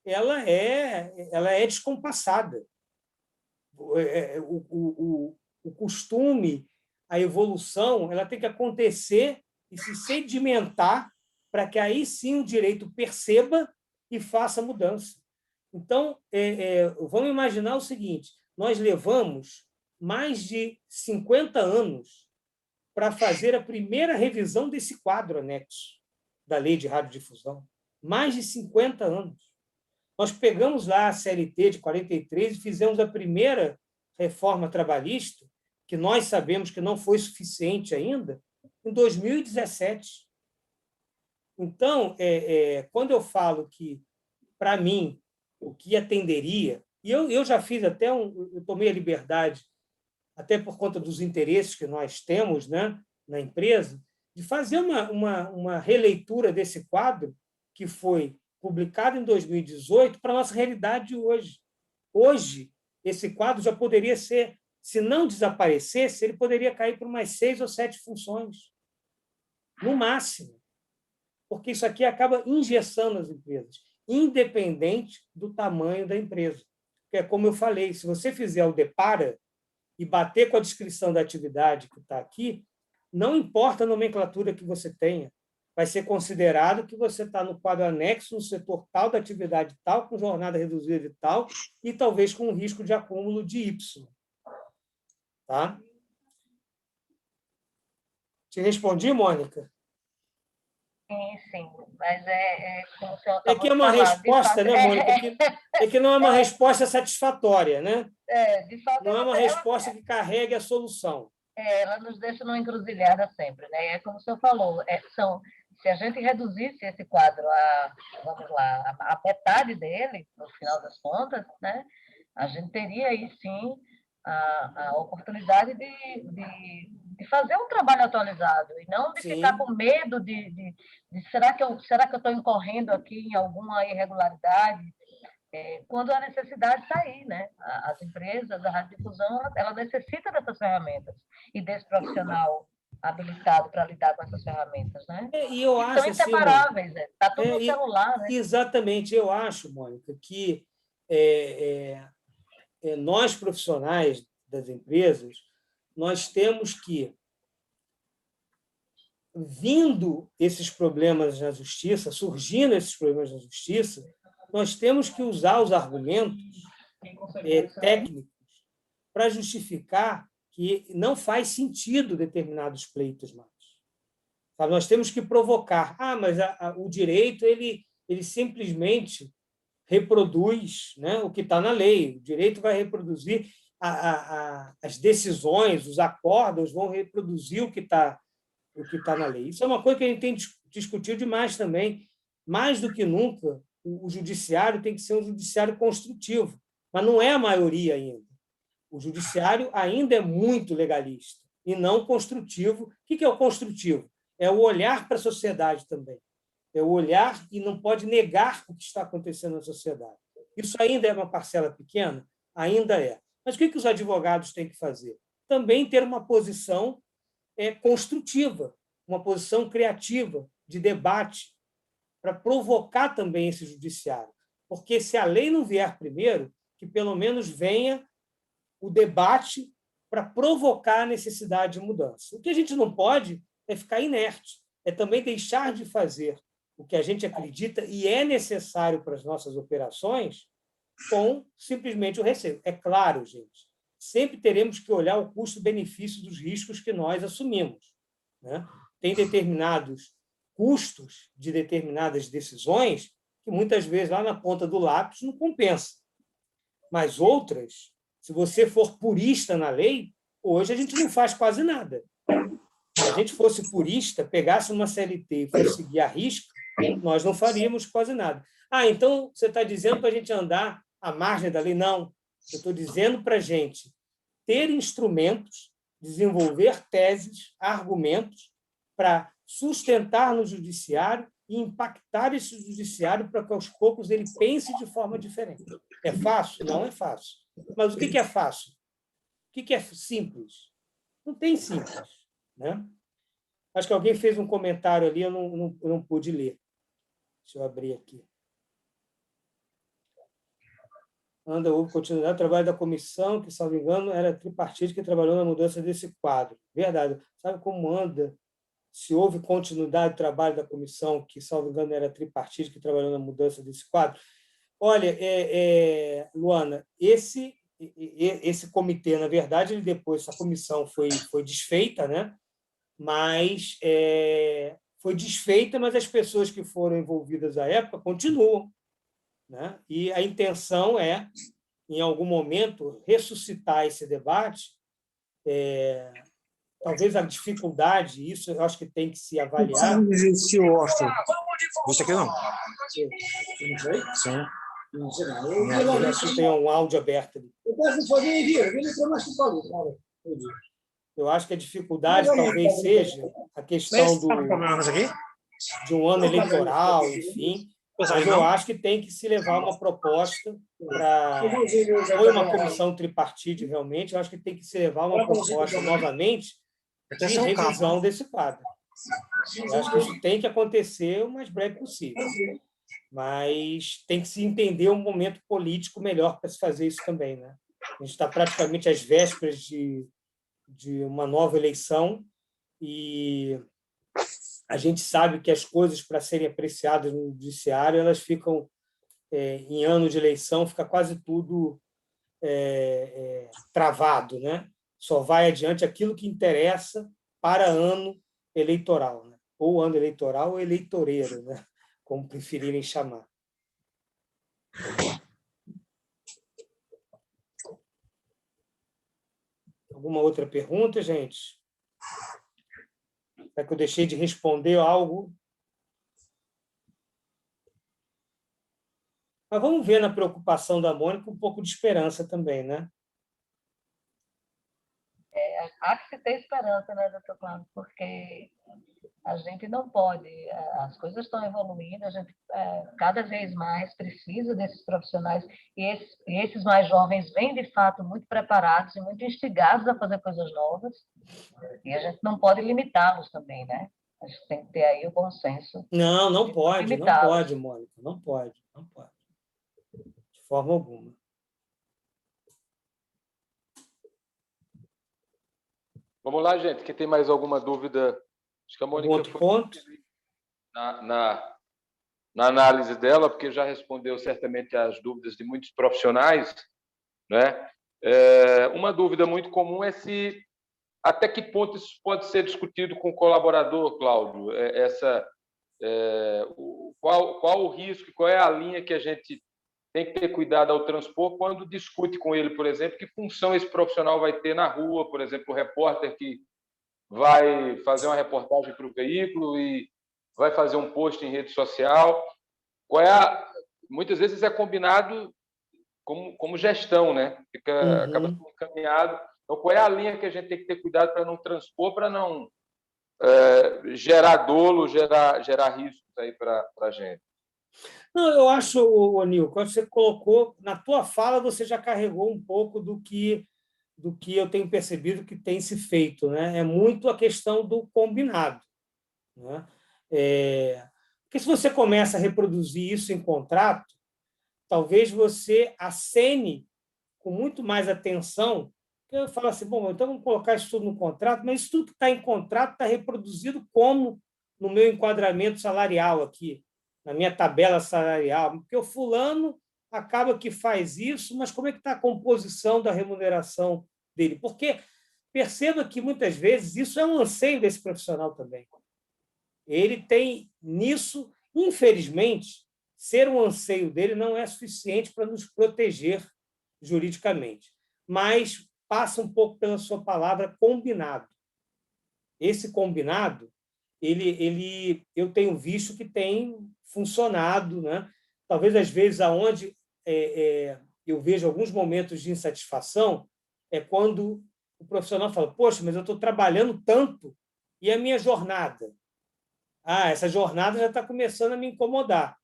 ela é descompassada. O costume, a evolução, ela tem que acontecer e se sedimentar para que aí sim o direito perceba e faça mudança. Então, vamos imaginar o seguinte, nós levamos mais de 50 anos para fazer a primeira revisão desse quadro anexo da Lei de Radiodifusão. Mais de 50 anos. Nós pegamos lá a CLT de 43 e fizemos a primeira reforma trabalhista, que nós sabemos que não foi suficiente ainda, em 2017. Então, quando eu falo que, para mim, o que atenderia, e eu já fiz até eu tomei a liberdade, até por conta dos interesses que nós temos, né, na empresa, de fazer uma releitura desse quadro que foi publicado em 2018 para a nossa realidade de hoje. Hoje, esse quadro já poderia ser, se não desaparecesse, ele poderia cair por umas 6 ou 7 funções, no máximo, porque isso aqui acaba engessando as empresas, independente do tamanho da empresa. Porque, como eu falei, se você fizer o depara e bater com a descrição da atividade que está aqui, não importa a nomenclatura que você tenha, vai ser considerado que você está no quadro anexo, no setor tal da atividade tal, com jornada reduzida de tal, e talvez com um risco de acúmulo de Y. Tá? Te respondi, Mônica? Sim, mas como o senhor É que é uma resposta, né, Mônica? É que não é uma resposta satisfatória, né? De fato, não é uma resposta que carregue a solução. Ela nos deixa numa encruzilhada sempre, né? É como o senhor falou, se a gente reduzisse esse quadro vamos lá, a metade dele, no final das contas, né? A gente teria aí sim a oportunidade de fazer um trabalho atualizado e não de Sim. ficar com medo de será que eu estou incorrendo aqui em alguma irregularidade? Quando a necessidade está aí, né? As empresas, a radiodifusão, ela necessita dessas ferramentas e desse profissional habilitado para lidar com essas ferramentas, né? E eu acho são inseparáveis, está tudo no celular, né? Exatamente, eu acho, Mônica, que nós, profissionais das empresas, nós temos que vindo esses problemas na justiça, surgindo esses problemas na justiça, nós temos que usar os argumentos técnicos para justificar que não faz sentido determinados pleitos mais. Sabe? Nós temos que provocar. Mas o direito ele simplesmente reproduz, né, o que está na lei. O direito vai reproduzir as decisões, os acordos vão reproduzir o que está na lei. Isso é uma coisa que a gente tem discutido demais também. Mais do que nunca, o judiciário tem que ser um judiciário construtivo, mas não é a maioria ainda. O judiciário ainda é muito legalista e não construtivo. O que é o construtivo? É o olhar para a sociedade também. É o olhar e não pode negar o que está acontecendo na sociedade. Isso ainda é uma parcela pequena? Ainda é. Mas o que os advogados têm que fazer? Também ter uma posição construtiva, uma posição criativa, de debate, para provocar também esse judiciário. Porque se a lei não vier primeiro, que pelo menos venha o debate para provocar a necessidade de mudança. O que a gente não pode é ficar inerte, é também deixar de fazer o que a gente acredita e é necessário para as nossas operações com simplesmente o receio. É claro, gente, sempre teremos que olhar o custo-benefício dos riscos que nós assumimos, né? Tem determinados custos de determinadas decisões que muitas vezes lá na ponta do lápis não compensa. Mas outras, se você for purista na lei, hoje a gente não faz quase nada. Se a gente fosse purista, pegasse uma CLT e fosse seguir a risca, nós não faríamos quase nada. Então você está dizendo para a gente andar à margem da lei? Não. Eu estou dizendo para a gente ter instrumentos, desenvolver teses, argumentos para sustentar no judiciário e impactar esse judiciário para que, aos poucos, ele pense de forma diferente. É fácil? Não é fácil. Mas o que é fácil? O que é simples? Não tem simples, né? Acho que alguém fez um comentário ali, eu não pude ler. Deixa eu abrir aqui. Houve continuidade do trabalho da comissão, que, salvo engano, era tripartite que trabalhou na mudança desse quadro. Verdade. Sabe como anda? Se houve continuidade do trabalho da comissão, que, salvo engano, era tripartite que trabalhou na mudança desse quadro? Olha, Luana, esse comitê, na verdade, essa comissão foi desfeita, né? Mas foi desfeita, mas as pessoas que foram envolvidas à época continuam, né? E a intenção é, em algum momento, ressuscitar esse debate. Talvez a dificuldade, isso eu acho que tem que se avaliar. Você aqui não? Sim. Eu acho que tem um áudio aberto ali. Eu acho que a dificuldade talvez seja a questão de um ano eleitoral, enfim. Mas eu acho que tem que se levar uma proposta para... Foi uma comissão tripartite, realmente. Eu acho que tem que se levar uma proposta novamente de revisão desse quadro. Eu acho que isso tem que acontecer o mais breve possível. Mas tem que se entender um momento político melhor para se fazer isso também, né? A gente está praticamente às vésperas de uma nova eleição e a gente sabe que as coisas, para serem apreciadas no judiciário, elas ficam, em ano de eleição, fica quase tudo travado, né? Só vai adiante aquilo que interessa para ano eleitoral, né? Ou ano eleitoral ou eleitoreiro, né? Como preferirem chamar. Alguma outra pergunta, gente? Será que eu deixei de responder algo? Mas vamos ver na preocupação da Mônica um pouco de esperança também, né? Há que se ter esperança, né, doutor Cláudio? Porque a gente não pode, as coisas estão evoluindo, a gente cada vez mais precisa desses profissionais e esses mais jovens vêm, de fato, muito preparados e muito instigados a fazer coisas novas e a gente não pode limitá-los também, né? A gente tem que ter aí o bom senso. Não pode, Mônica, não pode. De forma alguma. Vamos lá, gente. Quem tem mais alguma dúvida Acho que a Um Mônica outro foi ponto. na análise dela, porque já respondeu certamente às dúvidas de muitos profissionais, né? Uma dúvida muito comum é se até que ponto isso pode ser discutido com o colaborador, Cláudio? Qual o risco, qual é a linha que a gente tem que ter cuidado ao transpor quando discute com ele, por exemplo, que função esse profissional vai ter na rua, por exemplo, o repórter que vai fazer uma reportagem para o veículo e vai fazer um post em rede social. Muitas vezes é combinado como gestão, né? Acaba sendo encaminhado. Então, qual é a linha que a gente tem que ter cuidado para não transpor, para não gerar dolo, gerar riscos aí para a gente? Não, eu acho, Nil, quando você colocou, na tua fala, você já carregou um pouco do que eu tenho percebido que tem se feito, né? É muito a questão do combinado, né? Porque se você começa a reproduzir isso em contrato, talvez você acene com muito mais atenção, que eu falo assim, bom, então vamos colocar isso tudo no contrato, mas isso tudo que está em contrato está reproduzido como no meu enquadramento salarial aqui, na minha tabela salarial, porque o fulano acaba que faz isso, mas como é que está a composição da remuneração dele? Porque perceba que, muitas vezes, isso é um anseio desse profissional também. Ele tem nisso, infelizmente, ser um anseio dele não é suficiente para nos proteger juridicamente, mas passa um pouco pela sua palavra combinado. Esse combinado, eu tenho visto que tem funcionado, né? Talvez às vezes aonde eu vejo alguns momentos de insatisfação é quando o profissional fala: poxa, mas eu estou trabalhando tanto e a minha jornada? Essa jornada já está começando a me incomodar.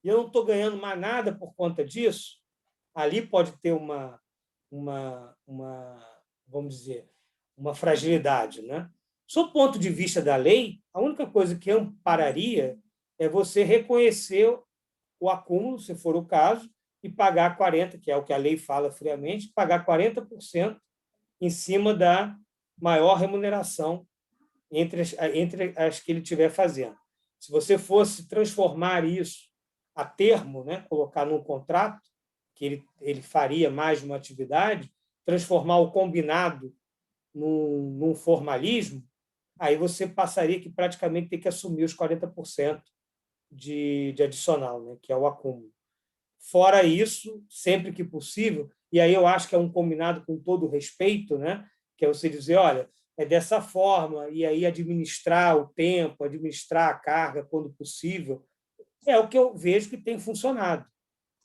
E eu não estou ganhando mais nada por conta disso. Ali pode ter vamos dizer, uma fragilidade, né? Sob o ponto de vista da lei, a única coisa que ampararia é você reconhecer o acúmulo, se for o caso, e pagar 40%, que é o que a lei fala friamente, pagar 40% em cima da maior remuneração entre as que ele estiver fazendo. Se você fosse transformar isso a termo, né, colocar num contrato, que ele faria mais de uma atividade, transformar o combinado num formalismo, aí você passaria que praticamente tem que assumir os 40% de adicional, né, que é o acúmulo. Fora isso, sempre que possível, e aí eu acho que é um combinado com todo o respeito, né, que é você dizer, olha, é dessa forma, e aí administrar o tempo, administrar a carga quando possível, é o que eu vejo que tem funcionado,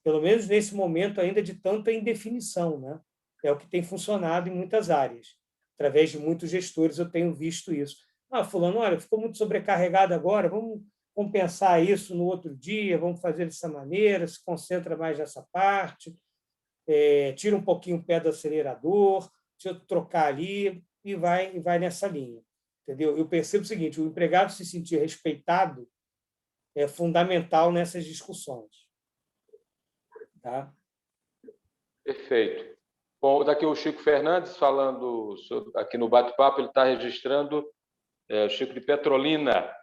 pelo menos nesse momento ainda de tanta indefinição, né? É o que tem funcionado em muitas áreas. Através de muitos gestores eu tenho visto isso. Fulano, olha, ficou muito sobrecarregado agora, vamos compensar isso no outro dia, vamos fazer dessa maneira, se concentra mais nessa parte, tira um pouquinho o pé do acelerador, deixa eu trocar ali, e vai nessa linha. Entendeu? Eu percebo o seguinte: o empregado se sentir respeitado é fundamental nessas discussões. Tá? Perfeito. Bom, daqui o Chico Fernandes falando aqui no bate-papo, ele está registrando o Chico de Petrolina.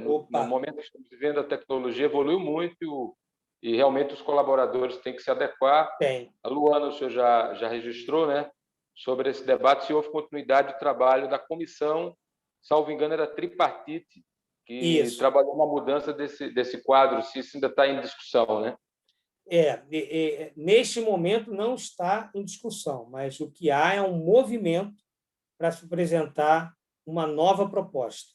No momento que estamos vivendo, a tecnologia evoluiu muito e realmente os colaboradores têm que se adequar. Tem. A Luana, o senhor já registrou, né, sobre esse debate, se houve continuidade de trabalho da comissão, salvo engano, era tripartite, que trabalhou na mudança desse quadro, se isso ainda está em discussão, né? Neste momento não está em discussão, mas o que há é um movimento para se apresentar uma nova proposta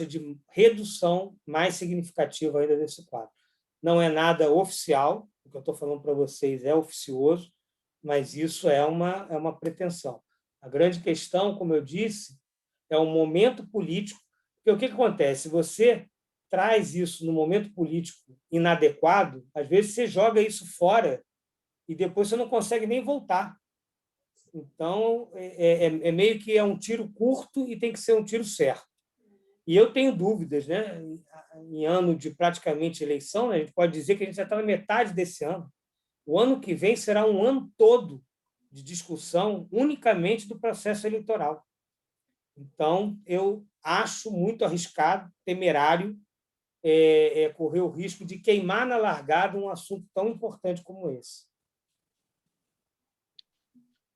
de redução mais significativa ainda desse quadro. Não é nada oficial, o que eu estou falando para vocês é oficioso, mas isso é uma pretensão. A grande questão, como eu disse, é o momento político, porque o que acontece? Se você traz isso no momento político inadequado, às vezes você joga isso fora e depois você não consegue nem voltar. Então, meio que é um tiro curto e tem que ser um tiro certo. E eu tenho dúvidas, né? Em ano de praticamente eleição, né? A gente pode dizer que a gente já está na metade desse ano. O ano que vem será um ano todo de discussão unicamente do processo eleitoral. Então, eu acho muito arriscado, temerário, correr o risco de queimar na largada um assunto tão importante como esse.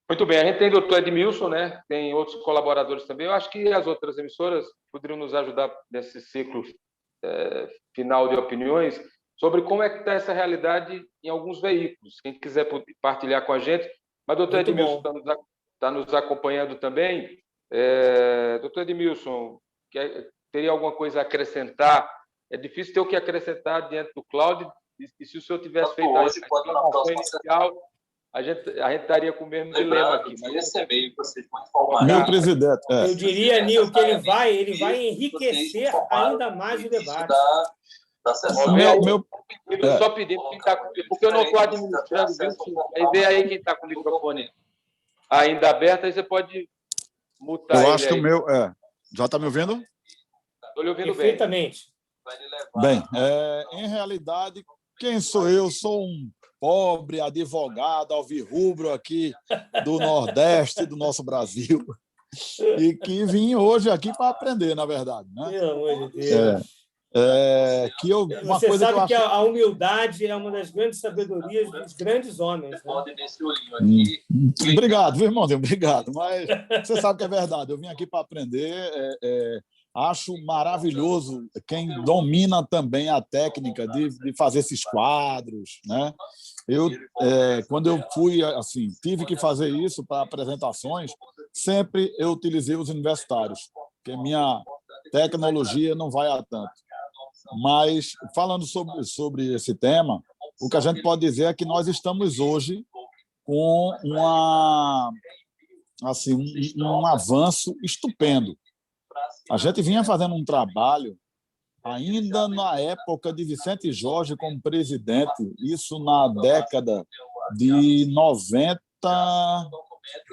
Muito bem, a gente tem o doutor Edmilson, né? Tem outros colaboradores também. Eu acho que as outras emissoras poderiam nos ajudar nesse ciclo final de opiniões sobre como é que está essa realidade em alguns veículos. Quem quiser partilhar com a gente. Mas o doutor Edmilson está nos acompanhando também. Doutor Edmilson, teria alguma coisa a acrescentar? É difícil ter o que acrescentar diante do Cláudio, e se o senhor tivesse feito a informação inicial, a gente estaria com o mesmo dilema aqui. Meu presidente. Eu diria, Nil, que ele vai enriquecer ainda mais o debate. Só pedindo quem está com... Porque eu não estou administrando, viu? Aí vê aí quem está com o microfone ainda aberto, aí você pode mutar ele. Eu acho que o meu... Já está me ouvindo? Estou lhe ouvindo perfeitamente. Bem, em realidade, quem sou eu? Sou um pobre advogado alvirrubro aqui do Nordeste do nosso Brasil e que vim hoje aqui para aprender, na verdade. Né? Pelo amor de Deus. Você sabe que a humildade é uma das grandes sabedorias dos grandes homens. Né? Obrigado, viu, irmãozinho? Obrigado. Mas você sabe que é verdade. Eu vim aqui para aprender. Acho maravilhoso quem domina também a técnica de fazer esses quadros, né? Quando eu fui assim, tive que fazer isso para apresentações, sempre eu utilizei os universitários, porque minha tecnologia não vai a tanto. Mas, falando sobre esse tema, o que a gente pode dizer é que nós estamos hoje com um avanço estupendo. A gente vinha fazendo um trabalho ainda na época de Vicente Jorge como presidente, isso na década de 90,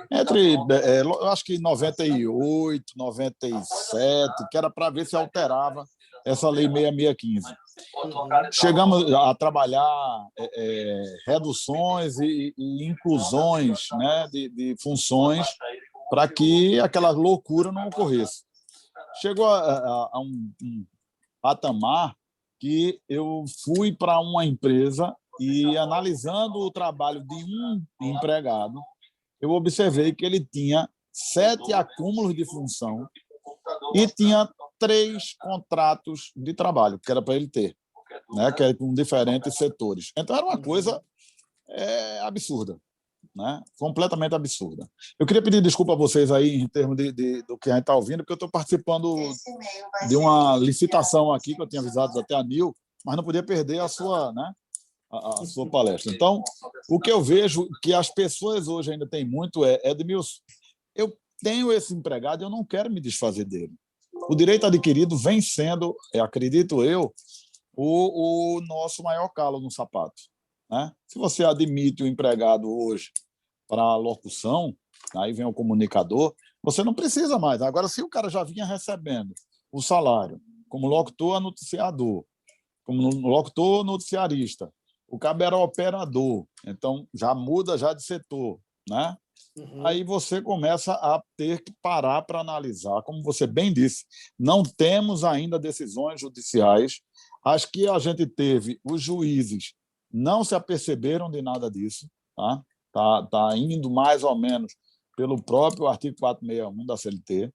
eu acho que 98, 97, que era para ver se alterava essa Lei 6615. Chegamos a trabalhar reduções e inclusões, né, de funções para que aquela loucura não ocorresse. Chegou a um patamar que eu fui para uma empresa e, analisando o trabalho de um empregado, eu observei que ele tinha 7 acúmulos de função e tinha 3 contratos de trabalho, que era para ele ter, né, que era com diferentes setores. Então, era uma coisa absurda. Né? Completamente absurda. Eu queria pedir desculpa a vocês aí em termos do que a gente está ouvindo, porque eu estou participando de uma licitação aqui, que eu tinha avisado até a Nil, mas não podia perder a sua, né, a sua palestra. Então, o que eu vejo que as pessoas hoje ainda têm muito Edmilson, eu tenho esse empregado e eu não quero me desfazer dele. O direito adquirido vem sendo, acredito eu, o nosso maior calo no sapato. Né? Se você admite o empregado hoje para a locução, aí vem o comunicador, você não precisa mais. Agora, se o cara já vinha recebendo o salário como locutor noticiador, como locutor noticiarista, o cabo era operador, então já muda já de setor, né? Aí você começa a ter que parar para analisar, como você bem disse, não temos ainda decisões judiciais. Acho que a gente teve os juízes não se aperceberam de nada disso, tá indo mais ou menos pelo próprio artigo 461 da CLT,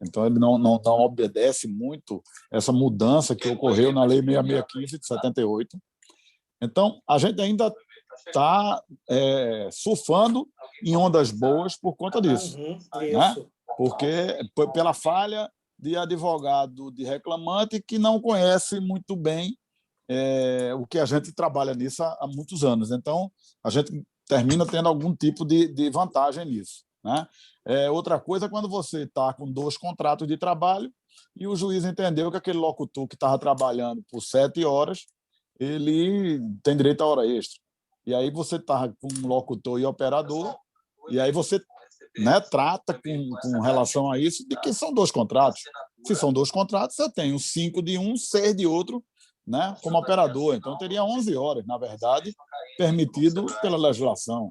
então ele não obedece muito essa mudança que ocorreu na Lei 6615 de 78. Então, a gente ainda está surfando em ondas boas por conta disso, né? Porque pela falha de advogado de reclamante que não conhece muito bem o que a gente trabalha nisso há muitos anos. Então, a gente termina tendo algum tipo de vantagem nisso. Né? Outra coisa é quando você está com 2 contratos de trabalho e o juiz entendeu que aquele locutor que estava trabalhando por 7 horas, ele tem direito à hora extra. E aí você está com um locutor e operador, e aí você, né, trata com relação a isso de que são 2 contratos. Se são 2 contratos, eu tenho 5 de um, 6 de outro, né, como operador. Então, teria 11 horas, na verdade, permitido pela legislação.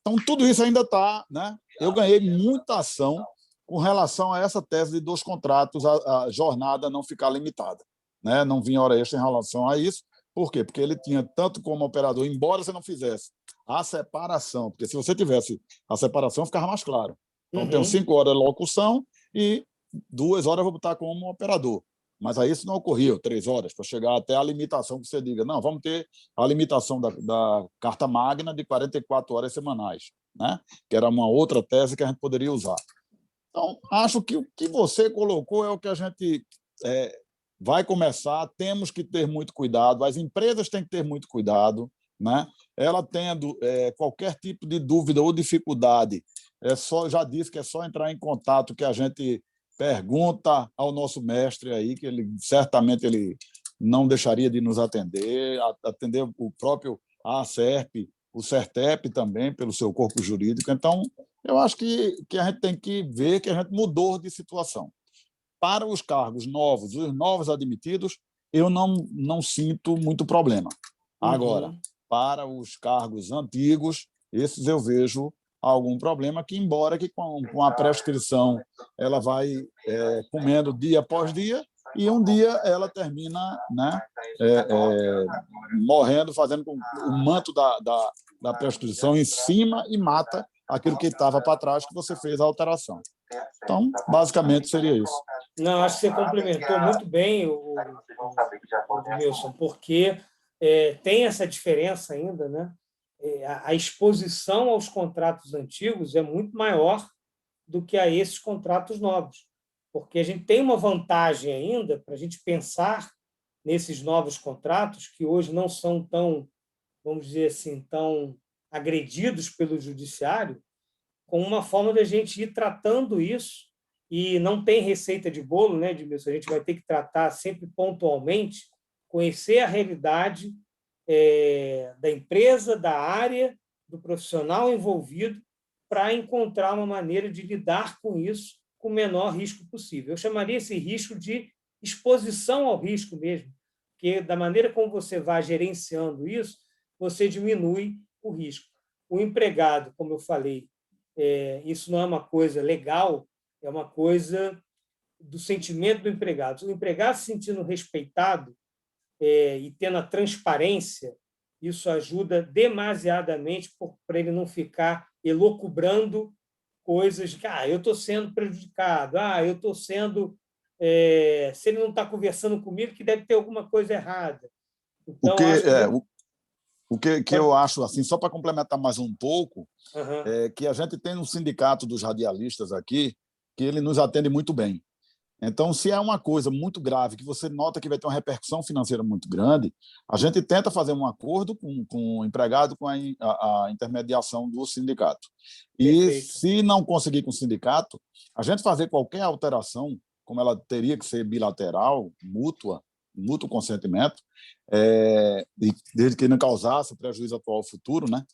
Então, tudo isso ainda está... Né? Eu ganhei muita ação com relação a essa tese de 2 contratos, a jornada não ficar limitada, né? Não vinha hora extra em relação a isso. Por quê? Porque ele tinha, tanto como operador, embora você não fizesse a separação, porque se você tivesse a separação, ficava mais claro. Então, tenho 5 horas de locução e 2 horas eu vou botar como operador. Mas aí isso não ocorreu, 3 horas, para chegar até a limitação que você diga, não, vamos ter a limitação da carta magna de 44 horas semanais, né? Que era uma outra tese que a gente poderia usar. Então, acho que o que você colocou é o que a gente vai começar. Temos que ter muito cuidado, as empresas têm que ter muito cuidado, né? Ela tendo qualquer tipo de dúvida ou dificuldade, já disse que é só entrar em contato que a gente pergunta ao nosso mestre aí, que ele certamente ele não deixaria de nos atender o próprio ACERP, o CERTEP também, pelo seu corpo jurídico. Então, eu acho que a gente tem que ver que a gente mudou de situação. Para os cargos novos, os novos admitidos, eu não sinto muito problema. Agora, para os cargos antigos, esses eu vejo algum problema, que embora que com a prescrição ela vai comendo dia após dia, e um dia ela termina, né, morrendo, fazendo com o manto da prescrição em cima e mata aquilo que estava para trás, que você fez a alteração. Então, basicamente, seria isso. Não, acho que você complementou muito bem, Wilson, porque tem essa diferença ainda, né? A exposição aos contratos antigos é muito maior do que a esses contratos novos, porque a gente tem uma vantagem ainda para a gente pensar nesses novos contratos, que hoje não são tão, vamos dizer assim, tão agredidos pelo judiciário, com uma forma da gente ir tratando isso, e não tem receita de bolo, né, Edmilson? A gente vai ter que tratar sempre pontualmente, conhecer a realidade da empresa, da área, do profissional envolvido, para encontrar uma maneira de lidar com isso com o menor risco possível. Eu chamaria esse risco de exposição ao risco mesmo, porque da maneira como você vai gerenciando isso, você diminui o risco. O empregado, como eu falei, isso não é uma coisa legal, é uma coisa do sentimento do empregado. O empregado se sentindo respeitado e tendo a transparência, isso ajuda demasiadamente para ele não ficar elucubrando coisas de que eu estou sendo prejudicado, eu estou sendo... se ele não está conversando comigo, que deve ter alguma coisa errada. Então, o que eu acho, assim, só para complementar mais um pouco, que a gente tem um sindicato dos radialistas aqui, que ele nos atende muito bem. Então, se é uma coisa muito grave, que você nota que vai ter uma repercussão financeira muito grande, a gente tenta fazer um acordo com o empregado, com a intermediação do sindicato. E Perfeito. se não conseguir com o sindicato, a gente fazer qualquer alteração, como ela teria que ser bilateral, mútuo consentimento, desde que não causasse prejuízo atual ou futuro, né?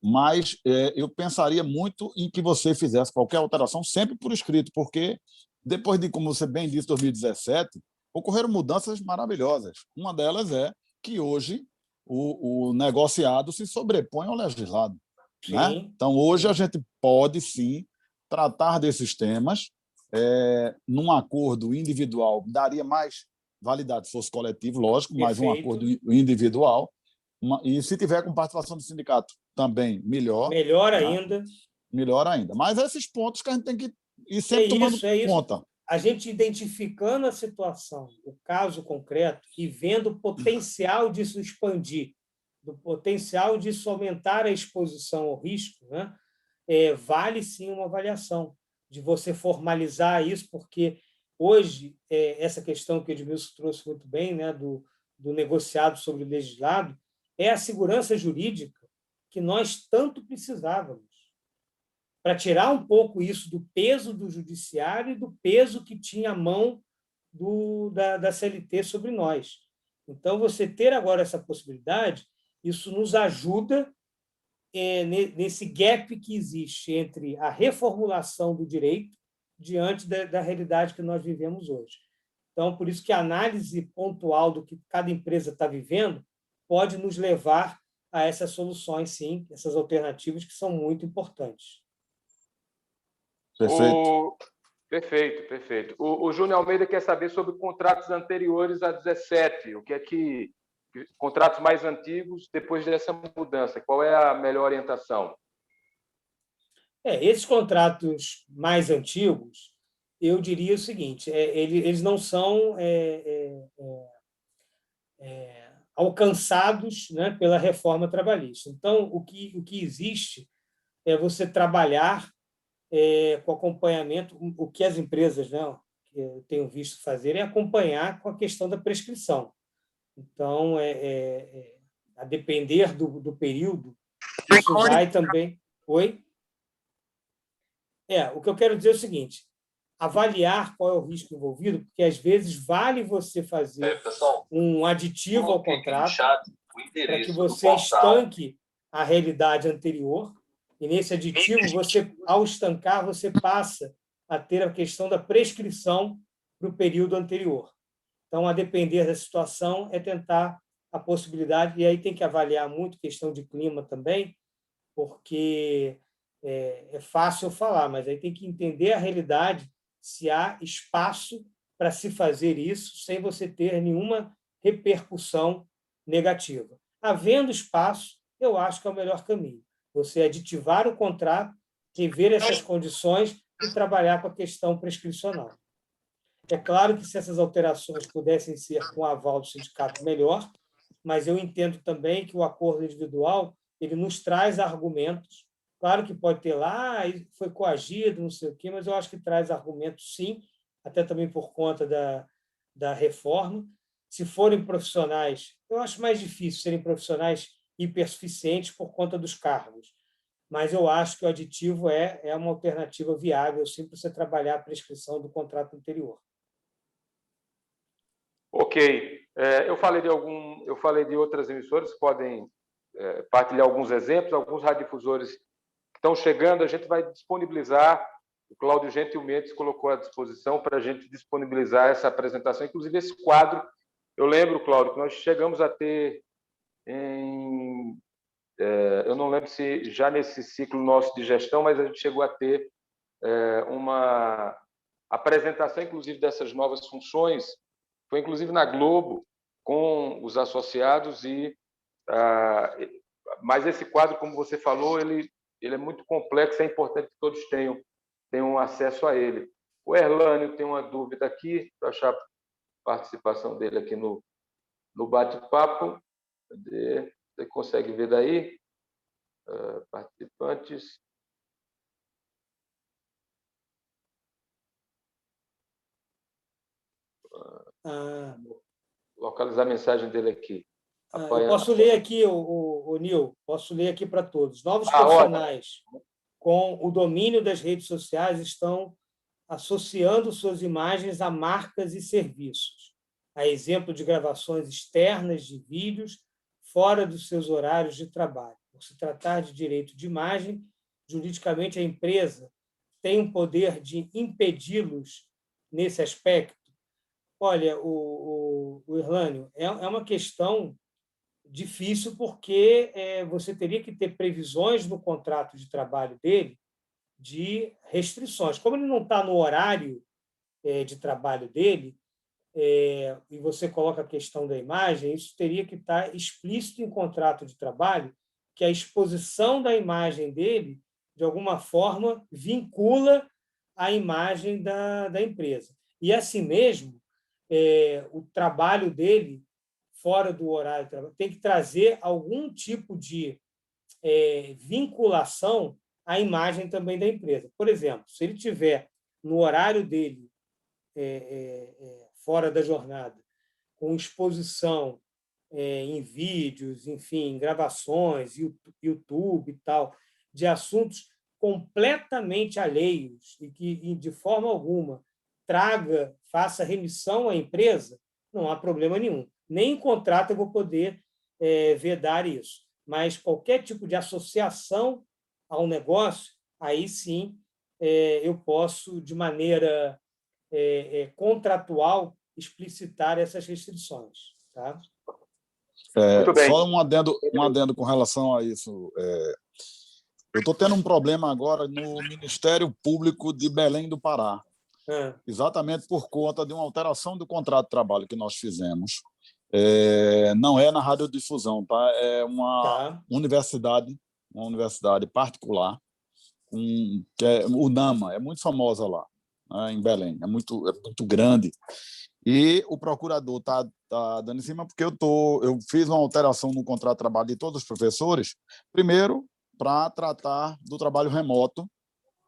Mas eu pensaria muito em que você fizesse qualquer alteração sempre por escrito, porque depois de, como você bem disse, 2017, ocorreram mudanças maravilhosas. Uma delas é que hoje o negociado se sobrepõe ao legislado. Né? Então, hoje a gente pode, sim, tratar desses temas num acordo individual. Daria mais validade se fosse coletivo, lógico, mas um acordo individual. E se tiver com participação do sindicato, também melhor. Melhor ainda. Melhor ainda. Mas esses pontos que a gente tem que ir sempre tomando conta. A gente identificando a situação, o caso concreto, e vendo o potencial disso expandir, do potencial disso aumentar a exposição ao risco, né? Vale sim uma avaliação de você formalizar isso, porque hoje essa questão que o Edmilson trouxe muito bem, né, do negociado sobre o legislado, é a segurança jurídica que nós tanto precisávamos, para tirar um pouco isso do peso do judiciário e do peso que tinha a mão da CLT sobre nós. Então, você ter agora essa possibilidade, isso nos ajuda nesse gap que existe entre a reformulação do direito diante da realidade que nós vivemos hoje. Então, por isso que a análise pontual do que cada empresa está vivendo pode nos levar a essas soluções, sim, essas alternativas que são muito importantes. Perfeito. Perfeito, perfeito. O Júnior Almeida quer saber sobre contratos anteriores a 17. O que é que contratos mais antigos depois dessa mudança? Qual é a melhor orientação? Esses contratos mais antigos, eu diria o seguinte: eles não são alcançados, né, pela reforma trabalhista. Então, o que existe é você trabalhar com acompanhamento. O que as empresas, né, que eu tenho visto fazer é acompanhar com a questão da prescrição. Então, a depender do período, isso vai também. Oi? O que eu quero dizer é o seguinte: avaliar qual é o risco envolvido, porque às vezes vale você fazer um aditivo ao contrato para que você estanque a realidade anterior, e nesse aditivo, ao estancar, você passa a ter a questão da prescrição para o período anterior. Então, a depender da situação, é tentar a possibilidade, e aí tem que avaliar muito questão de clima também, porque é fácil falar, mas aí tem que entender a realidade, se há espaço para se fazer isso sem você ter nenhuma repercussão negativa. Havendo espaço, eu acho que é o melhor caminho. Você aditivar o contrato, rever essas condições e trabalhar com a questão prescricional. É claro que, se essas alterações pudessem ser com o aval do sindicato, melhor, mas eu entendo também que o acordo individual ele nos traz argumentos. Claro que pode ter lá, foi coagido, não sei o quê, mas eu acho que traz argumentos, sim, até também por conta da reforma. Se forem profissionais, eu acho mais difícil serem profissionais hipersuficientes por conta dos cargos, mas eu acho que o aditivo é uma alternativa viável, sim, para você trabalhar a prescrição do contrato anterior. Ok. Eu falei de outras emissoras que podem partilhar alguns exemplos, alguns radiodifusores que estão chegando, a gente vai disponibilizar. O Cláudio Gentil Mendes colocou à disposição para a gente disponibilizar essa apresentação, inclusive esse quadro. Eu lembro, Cláudio, que nós chegamos a ter eu não lembro se já nesse ciclo nosso de gestão, mas a gente chegou a ter uma apresentação, inclusive, dessas novas funções. Foi, inclusive, na Globo, com os associados. Mas esse quadro, como você falou, ele é muito complexo, é importante que todos tenham acesso a ele. O Erlânio tem uma dúvida aqui, para achar a participação dele aqui no bate-papo. Você consegue ver daí? Participantes. Localizar a mensagem dele aqui. Eu posso ler aqui, o Nil, posso ler aqui para todos. Novos profissionais com o domínio das redes sociais estão associando suas imagens a marcas e serviços, a exemplo de gravações externas de vídeos fora dos seus horários de trabalho. Por se tratar de direito de imagem, juridicamente a empresa tem o poder de impedi-los nesse aspecto. Olha, o Irlânio, é uma questão difícil, porque você teria que ter previsões no contrato de trabalho dele de restrições. Como ele não está no horário de trabalho dele, e você coloca a questão da imagem, isso teria que estar explícito em contrato de trabalho, que a exposição da imagem dele, de alguma forma, vincula a imagem da empresa. E, assim mesmo, o trabalho dele, fora do horário de trabalho, tem que trazer algum tipo de vinculação à imagem também da empresa. Por exemplo, se ele tiver no horário dele, fora da jornada, com exposição em vídeos, enfim, em gravações, YouTube e tal, de assuntos completamente alheios e que, de forma alguma, faça remissão à empresa, não há problema nenhum. Nem em contrato eu vou poder vedar isso. Mas qualquer tipo de associação ao negócio, aí sim eu posso, de maneira contratual, explicitar essas restrições. Tá? Muito bem. Só um adendo com relação a isso. Eu estou tendo um problema agora no Ministério Público de Belém do Pará. exatamente por conta de uma alteração do contrato de trabalho que nós fizemos. Não é na radiodifusão, tá? É uma universidade particular, que é o NAMA, é muito famosa lá, né, em Belém, é muito grande. E o procurador está dando em cima porque eu fiz uma alteração no contrato de trabalho de todos os professores, primeiro, para tratar do trabalho remoto,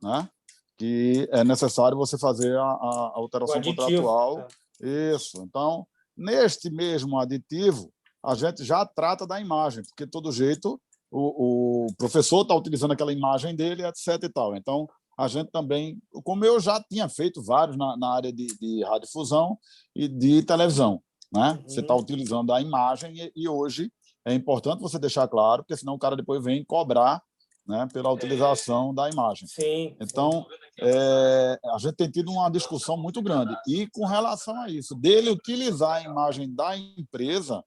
né, que é necessário você fazer a alteração contratual. Isso. Então, neste mesmo aditivo, a gente já trata da imagem, porque, de todo jeito, o professor está utilizando aquela imagem dele, etc. e tal. Então, a gente também, como eu já tinha feito vários na área de radiodifusão e de televisão, né? Você está utilizando a imagem e hoje é importante você deixar claro, porque senão o cara depois vem cobrar, né, pela utilização da imagem. Sim. Então, a gente tem tido uma discussão muito grande. E com relação a isso, dele utilizar a imagem da empresa,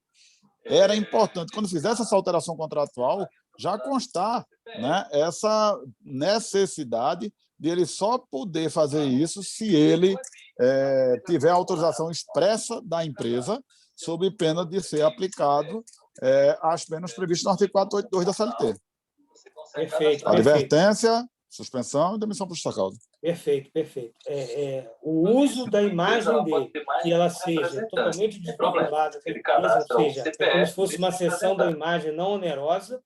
era importante, quando fizesse essa alteração contratual, já constar, né, essa necessidade de ele só poder fazer isso se ele tiver autorização expressa da empresa, sob pena de ser aplicado as penas previstas no artigo 482 da CLT. Perfeito. Advertência, suspensão e demissão por justa causa. Perfeito. O uso da imagem dele, que ela seja totalmente desvinculada da empresa, ou seja, é como se fosse uma cessão da imagem não onerosa,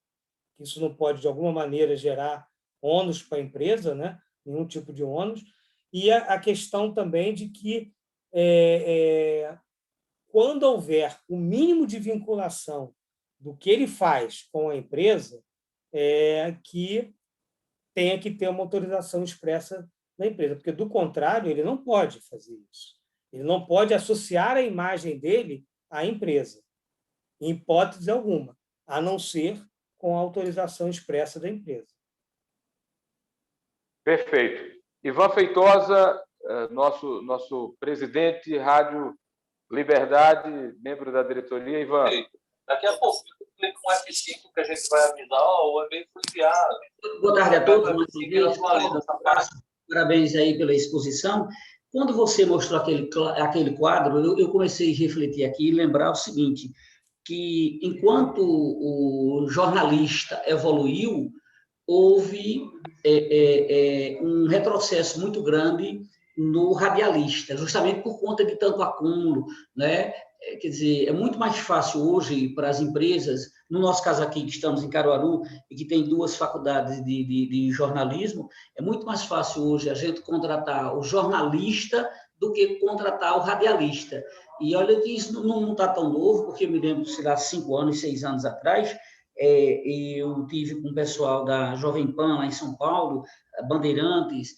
que isso não pode, de alguma maneira, gerar ônus para a empresa, né? Nenhum tipo de ônus. E a questão também de que, quando houver o mínimo de vinculação do que ele faz com a empresa, que tenha que ter uma autorização expressa da empresa, porque, do contrário, ele não pode fazer isso. Ele não pode associar a imagem dele à empresa, em hipótese alguma, a não ser com a autorização expressa da empresa. Perfeito. Ivan Feitosa, nosso presidente, Rádio Liberdade, membro da diretoria. Ivan. Daqui a pouco, clica com F5 que a gente vai avisar, o e-mail foi enviado. Boa tarde a todos. Parabéns aí pela exposição. Quando você mostrou aquele quadro, eu comecei a refletir aqui e lembrar o seguinte, que enquanto o jornalista evoluiu, houve um retrocesso muito grande no radialista, justamente por conta de tanto acúmulo, né? Quer dizer, é muito mais fácil hoje para as empresas, no nosso caso aqui, que estamos em Caruaru, e que tem 2 faculdades de jornalismo, é muito mais fácil hoje a gente contratar o jornalista do que contratar o radialista. E olha que isso não está tão novo, porque eu me lembro, sei lá, 5 anos, 6 anos atrás, eu tive com o pessoal da Jovem Pan, lá em São Paulo, Bandeirantes,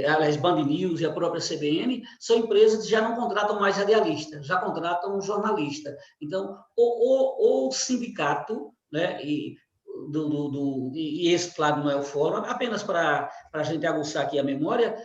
aliás, Band News e a própria CBN, são empresas que já não contratam mais radialista, já contratam um jornalista. Então, o sindicato, né, e esse, claro, não é o fórum, apenas para a gente aguçar aqui a memória,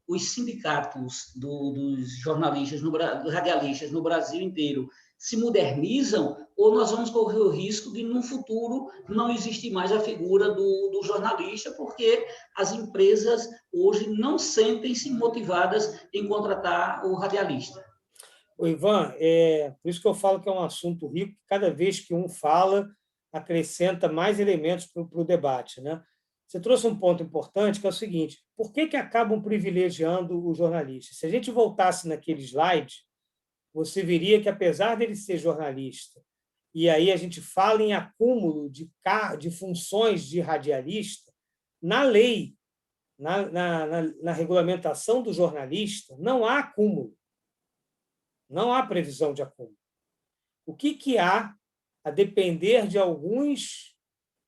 os sindicatos dos jornalistas, dos radialistas no Brasil inteiro se modernizam, ou nós vamos correr o risco de, no futuro, não existir mais a figura do jornalista, porque as empresas hoje não sentem-se motivadas em contratar o radialista. O Ivan, por isso que eu falo que é um assunto rico, cada vez que um fala, acrescenta mais elementos para o debate, né? Você trouxe um ponto importante, que é o seguinte: por que acabam privilegiando o jornalista? Se a gente voltasse naquele slide, você veria que, apesar dele ser jornalista, e aí a gente fala em acúmulo de funções de radialista, na lei, na regulamentação do jornalista, não há acúmulo, não há previsão de acúmulo. O que há, a depender de alguns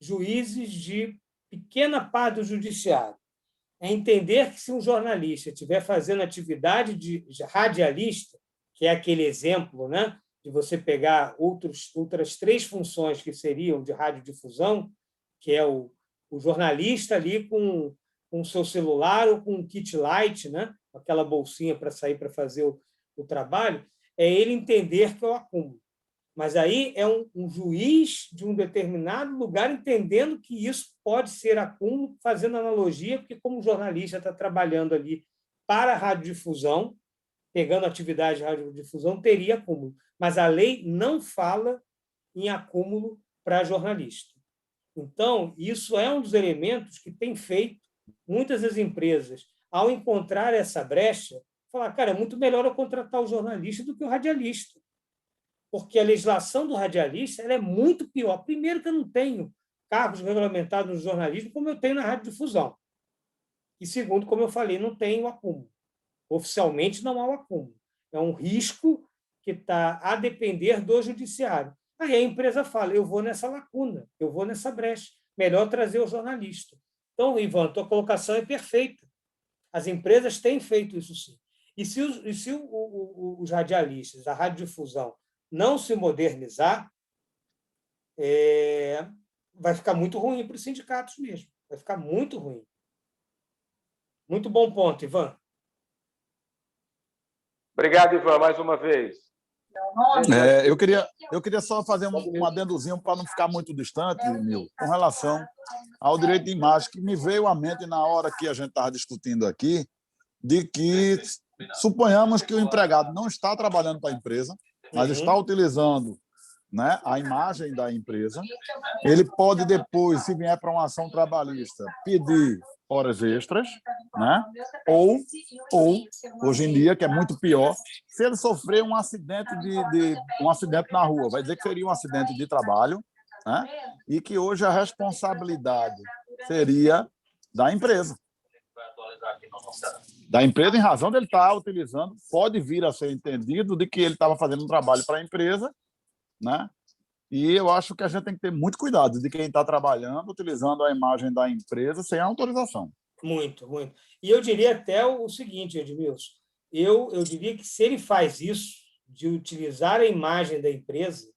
juízes de pequena parte do judiciário, é entender que, se um jornalista estiver fazendo atividade de radialista, que é aquele exemplo, né, de você pegar outras 3 funções que seriam de radiodifusão, que é o jornalista ali com o seu celular ou com um kit light, né, aquela bolsinha para sair para fazer o trabalho, é ele entender que é o acúmulo. Mas aí é um juiz de um determinado lugar entendendo que isso pode ser acúmulo, fazendo analogia, porque, como o jornalista está trabalhando ali para a radiodifusão, pegando atividade de radiodifusão, teria acúmulo. Mas a lei não fala em acúmulo para jornalista. Então, isso é um dos elementos que tem feito muitas das empresas, ao encontrar essa brecha, falar, cara, é muito melhor eu contratar o jornalista do que o radialista, porque a legislação do radialista ela é muito pior. Primeiro que eu não tenho cargos regulamentados no jornalismo como eu tenho na radiodifusão. E segundo, como eu falei, não tem o acúmulo. Oficialmente não há o acúmulo. É um risco que está a depender do judiciário. Aí a empresa fala, eu vou nessa lacuna, eu vou nessa brecha, melhor trazer o jornalista. Então, Ivan, tua colocação é perfeita. As empresas têm feito isso sim. E se os radialistas, a radiodifusão, não se modernizar, vai ficar muito ruim para os sindicatos mesmo. Vai ficar muito ruim. Muito bom ponto, Ivan. Obrigado, Ivan, mais uma vez. Eu queria só fazer um adendozinho para não ficar muito distante, Nil, com relação ao direito de imagem, que me veio à mente na hora que a gente estava discutindo aqui, de que suponhamos que o empregado não está trabalhando para a empresa, mas está utilizando, né, a imagem da empresa. Ele pode depois, se vier para uma ação trabalhista, pedir horas extras, né? Ou hoje em dia, que é muito pior, se ele sofrer um acidente um acidente na rua, vai dizer que seria um acidente de trabalho, né? E que hoje a responsabilidade seria da empresa. Da empresa, em razão dele estar utilizando, pode vir a ser entendido de que ele estava fazendo um trabalho para a empresa, né? E eu acho que a gente tem que ter muito cuidado de quem está trabalhando, utilizando a imagem da empresa sem autorização. Muito, muito. E eu diria até o seguinte, Edmilson, eu diria que se ele faz isso, de utilizar a imagem da empresa,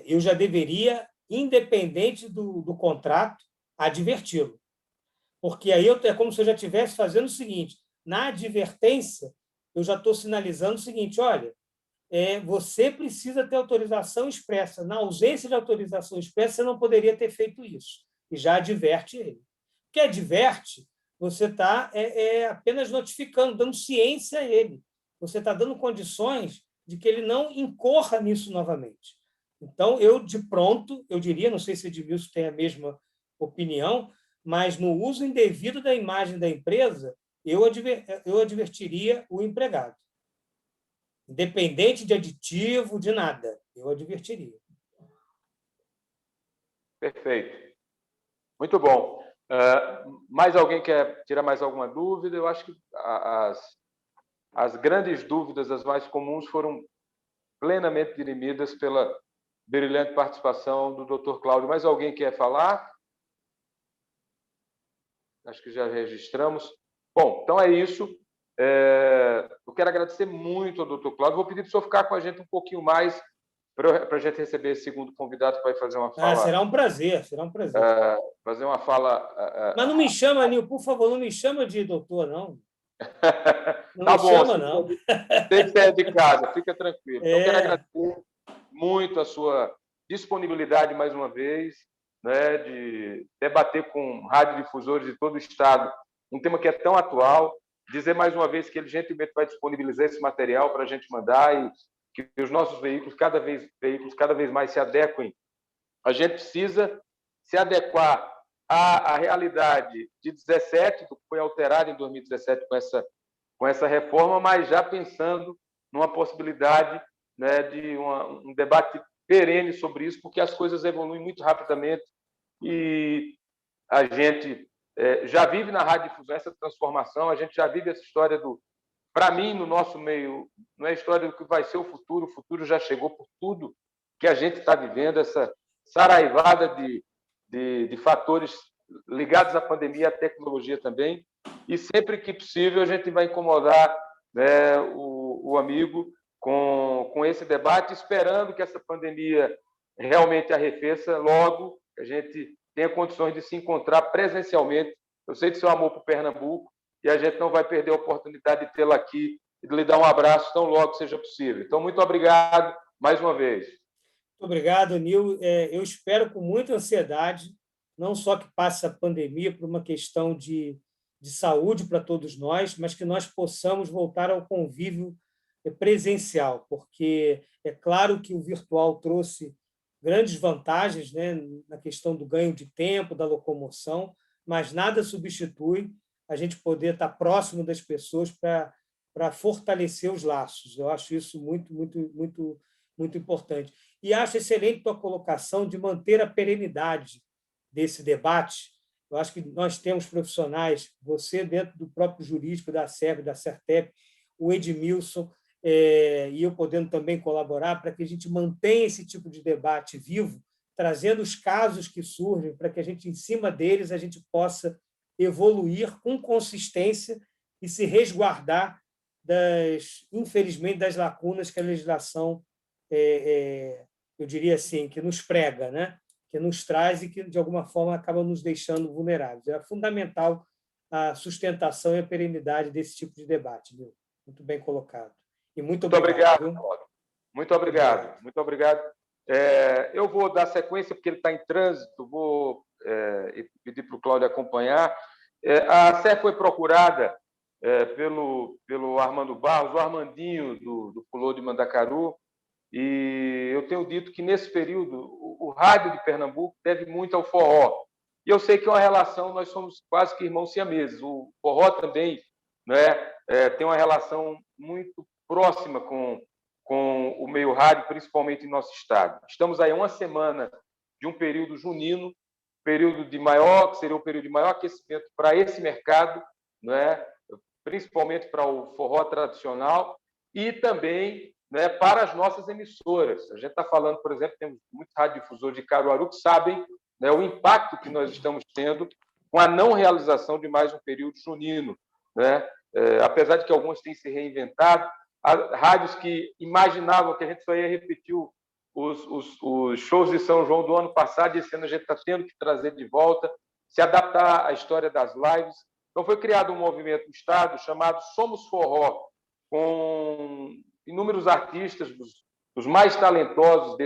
eu já deveria, independente do contrato, adverti-lo. Porque aí é como se eu já estivesse fazendo o seguinte, na advertência, eu já estou sinalizando o seguinte, olha, você precisa ter autorização expressa. Na ausência de autorização expressa, você não poderia ter feito isso. E já adverte ele. Porque adverte, você está apenas notificando, dando ciência a ele. Você está dando condições de que ele não incorra nisso novamente. Então, de pronto, eu diria, não sei se o Edmilson tem a mesma opinião, mas no uso indevido da imagem da empresa, eu advertiria o empregado. Independente de aditivo, de nada, eu advertiria. Perfeito. Muito bom. Mais alguém quer tirar mais alguma dúvida? Eu acho que as grandes dúvidas, as mais comuns, foram plenamente dirimidas pela brilhante participação do Dr. Cláudio. Mais alguém quer falar? Acho que já registramos. Bom, então é isso. Eu quero agradecer muito ao Dr. Cláudio. Vou pedir para o senhor ficar com a gente um pouquinho mais para a gente receber esse segundo convidado para fazer uma fala. Será um prazer, será um prazer. Fazer uma fala. Mas não me chama, Nil, por favor, não me chama de doutor, não. Não tá me bom, chama, não. Tem que ser de casa, fica tranquilo. Então, quero agradecer muito a sua disponibilidade mais uma vez, né, de debater com radiodifusores de todo o estado um tema que é tão atual. Dizer mais uma vez que ele gentilmente vai disponibilizar esse material para a gente mandar e que os nossos veículos cada vez mais se adequem. A gente precisa se adequar à realidade de 17, que foi alterada em 2017 com essa reforma, mas já pensando numa possibilidade, né, de um debate perene sobre isso, porque as coisas evoluem muito rapidamente e a gente já vive na radiodifusão essa transformação, a gente já vive essa história para mim, no nosso meio, não é a história do que vai ser o futuro já chegou por tudo que a gente está vivendo, essa saraivada de fatores ligados à pandemia e à tecnologia também, e sempre que possível a gente vai incomodar, né, o amigo com esse debate, esperando que essa pandemia realmente arrefeça logo, que a gente tenha condições de se encontrar presencialmente. Eu sei do seu amor por Pernambuco e a gente não vai perder a oportunidade de tê-la aqui e de lhe dar um abraço tão logo seja possível. Então, muito obrigado mais uma vez. Muito obrigado, Nil. Eu espero com muita ansiedade, não só que passe a pandemia por uma questão de de saúde para todos nós, mas que nós possamos voltar ao convívio presencial, porque é claro que o virtual trouxe grandes vantagens, né, na questão do ganho de tempo, da locomoção, mas nada substitui a gente poder estar próximo das pessoas para fortalecer os laços. Eu acho isso muito, muito, muito, muito importante. E acho excelente a tua colocação de manter a perenidade desse debate. Eu acho que nós temos profissionais, você dentro do próprio jurídico da SERV, da Sertep, o Edmilson, e eu podendo também colaborar para que a gente mantenha esse tipo de debate vivo, trazendo os casos que surgem, para que a gente, em cima deles, a gente possa evoluir com consistência e se resguardar infelizmente, das lacunas que a legislação, eu diria assim, que nos prega, né? Que nos traz e que, de alguma forma, acaba nos deixando vulneráveis. É fundamental a sustentação e a perenidade desse tipo de debate, viu? Muito bem colocado. E muito obrigado. Muito obrigado. Muito obrigado. Eu vou dar sequência, porque ele está em trânsito, vou pedir para o Cláudio acompanhar. A SERV foi procurada pelo Armando Barros, o Armandinho, do Pulô de Mandacaru, e eu tenho dito que, nesse período, o rádio de Pernambuco deve muito ao forró. E eu sei que é uma relação, nós somos quase que irmãos siameses. O forró também, né, tem uma relação muito próxima com o meio rádio, principalmente em nosso estado. Estamos aí uma semana de um período junino, período de maior, que seria o período de maior aquecimento para esse mercado, né, principalmente para o forró tradicional e também, né, para as nossas emissoras. A gente está falando, por exemplo, temos muitos radiodifusores de Caruaru que sabem, né, o impacto que nós estamos tendo com a não realização de mais um período junino, né? Apesar de que alguns têm se reinventado, rádios que imaginavam que a gente só ia repetir os shows de São João do ano passado, e esse ano a gente está tendo que trazer de volta, se adaptar à história das lives. Então, foi criado um movimento no Estado chamado Somos Forró, com inúmeros artistas, dos mais talentosos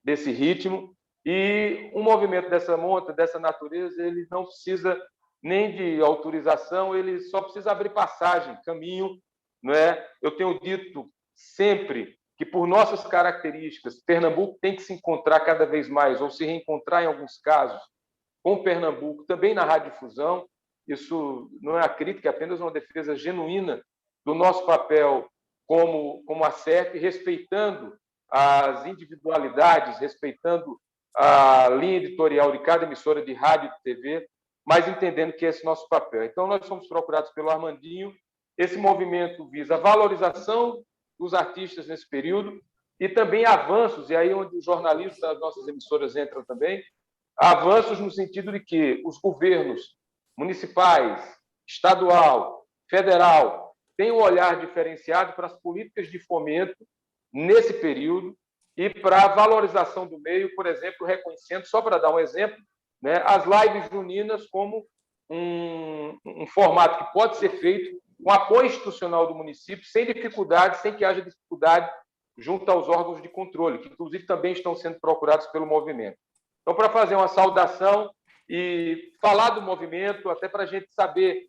desse ritmo, e um movimento dessa monta, dessa natureza, ele não precisa nem de autorização, ele só precisa abrir passagem, caminho, não é? Eu tenho dito sempre que, por nossas características, Pernambuco tem que se encontrar cada vez mais, ou se reencontrar, em alguns casos, com Pernambuco, também na radiodifusão. Isso não é a crítica, é apenas uma defesa genuína do nosso papel como a SERV, respeitando as individualidades, respeitando a linha editorial de cada emissora de rádio e de TV, mas entendendo que esse é nosso papel. Então, nós somos procurados pelo Armandinho. Esse movimento visa a valorização dos artistas nesse período e também avanços, e aí onde os jornalistas das nossas emissoras entram também, avanços no sentido de que os governos municipais, estadual, federal, têm um olhar diferenciado para as políticas de fomento nesse período e para a valorização do meio, por exemplo, reconhecendo, só para dar um exemplo, né, as lives juninas como um formato que pode ser feito com apoio institucional do município, sem dificuldade, sem que haja dificuldade junto aos órgãos de controle, que, inclusive, também estão sendo procurados pelo movimento. Então, para fazer uma saudação e falar do movimento, até para a gente saber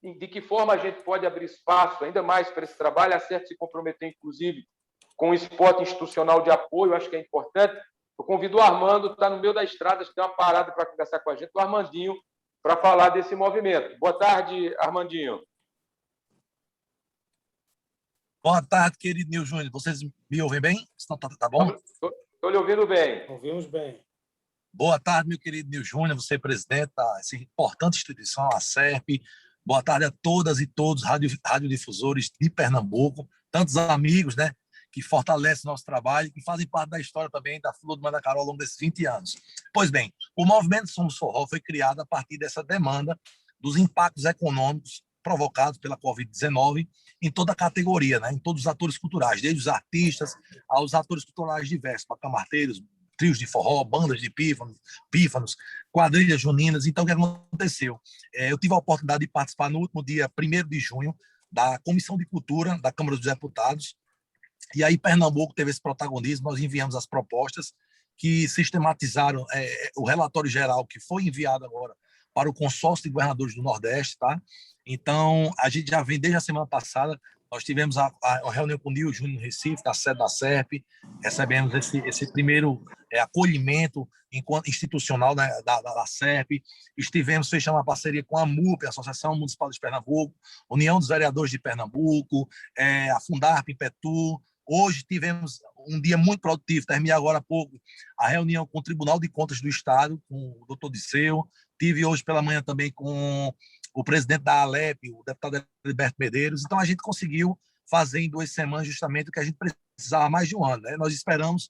de que forma a gente pode abrir espaço ainda mais para esse trabalho, a SERV se comprometeu, inclusive, com o spot institucional de apoio, acho que é importante. Eu convido o Armando, está no meio da estrada, acho que tem uma parada para conversar com a gente, o Armandinho, para falar desse movimento. Boa tarde, Armandinho. Boa tarde, querido Nil Júnior. Vocês me ouvem bem? Tá bom? Estou lhe ouvindo bem. Ouvimos bem. Boa tarde, meu querido Nil Júnior, você é presidente dessa importante instituição, a SERV. Boa tarde a todas e todos radiodifusores de Pernambuco, tantos amigos, né, que fortalecem nosso trabalho e que fazem parte da história também da Flor do Mandacaru ao longo desses 20 anos. Pois bem, o movimento Somos Forró foi criado a partir dessa demanda dos impactos econômicos provocados pela Covid-19 em toda a categoria, né, em todos os atores culturais, desde os artistas aos atores culturais diversos, bacamarteiros, trios de forró, bandas de pífanos, quadrilhas juninas. Então, o que aconteceu? Eu tive a oportunidade de participar no último dia 1º de junho da Comissão de Cultura da Câmara dos Deputados, e aí Pernambuco teve esse protagonismo. Nós enviamos as propostas que sistematizaram o relatório geral que foi enviado agora para o consórcio de governadores do Nordeste, tá? Então, a gente já vem desde a semana passada, nós tivemos a reunião com o Nil Júnior no Recife, na sede da SERP, recebemos esse primeiro acolhimento institucional, né, da SERP, estivemos fechando uma parceria com a MUP, a Associação Municipal de Pernambuco, União dos Vereadores de Pernambuco, a Fundarp em Petu. Hoje tivemos um dia muito produtivo, terminei agora há pouco a reunião com o Tribunal de Contas do Estado, com o doutor Disseu, tive hoje pela manhã também com o presidente da Alep, o deputado Heriberto Medeiros. Então, a gente conseguiu fazer em 2 semanas justamente o que a gente precisava há mais de um ano, né? Nós esperamos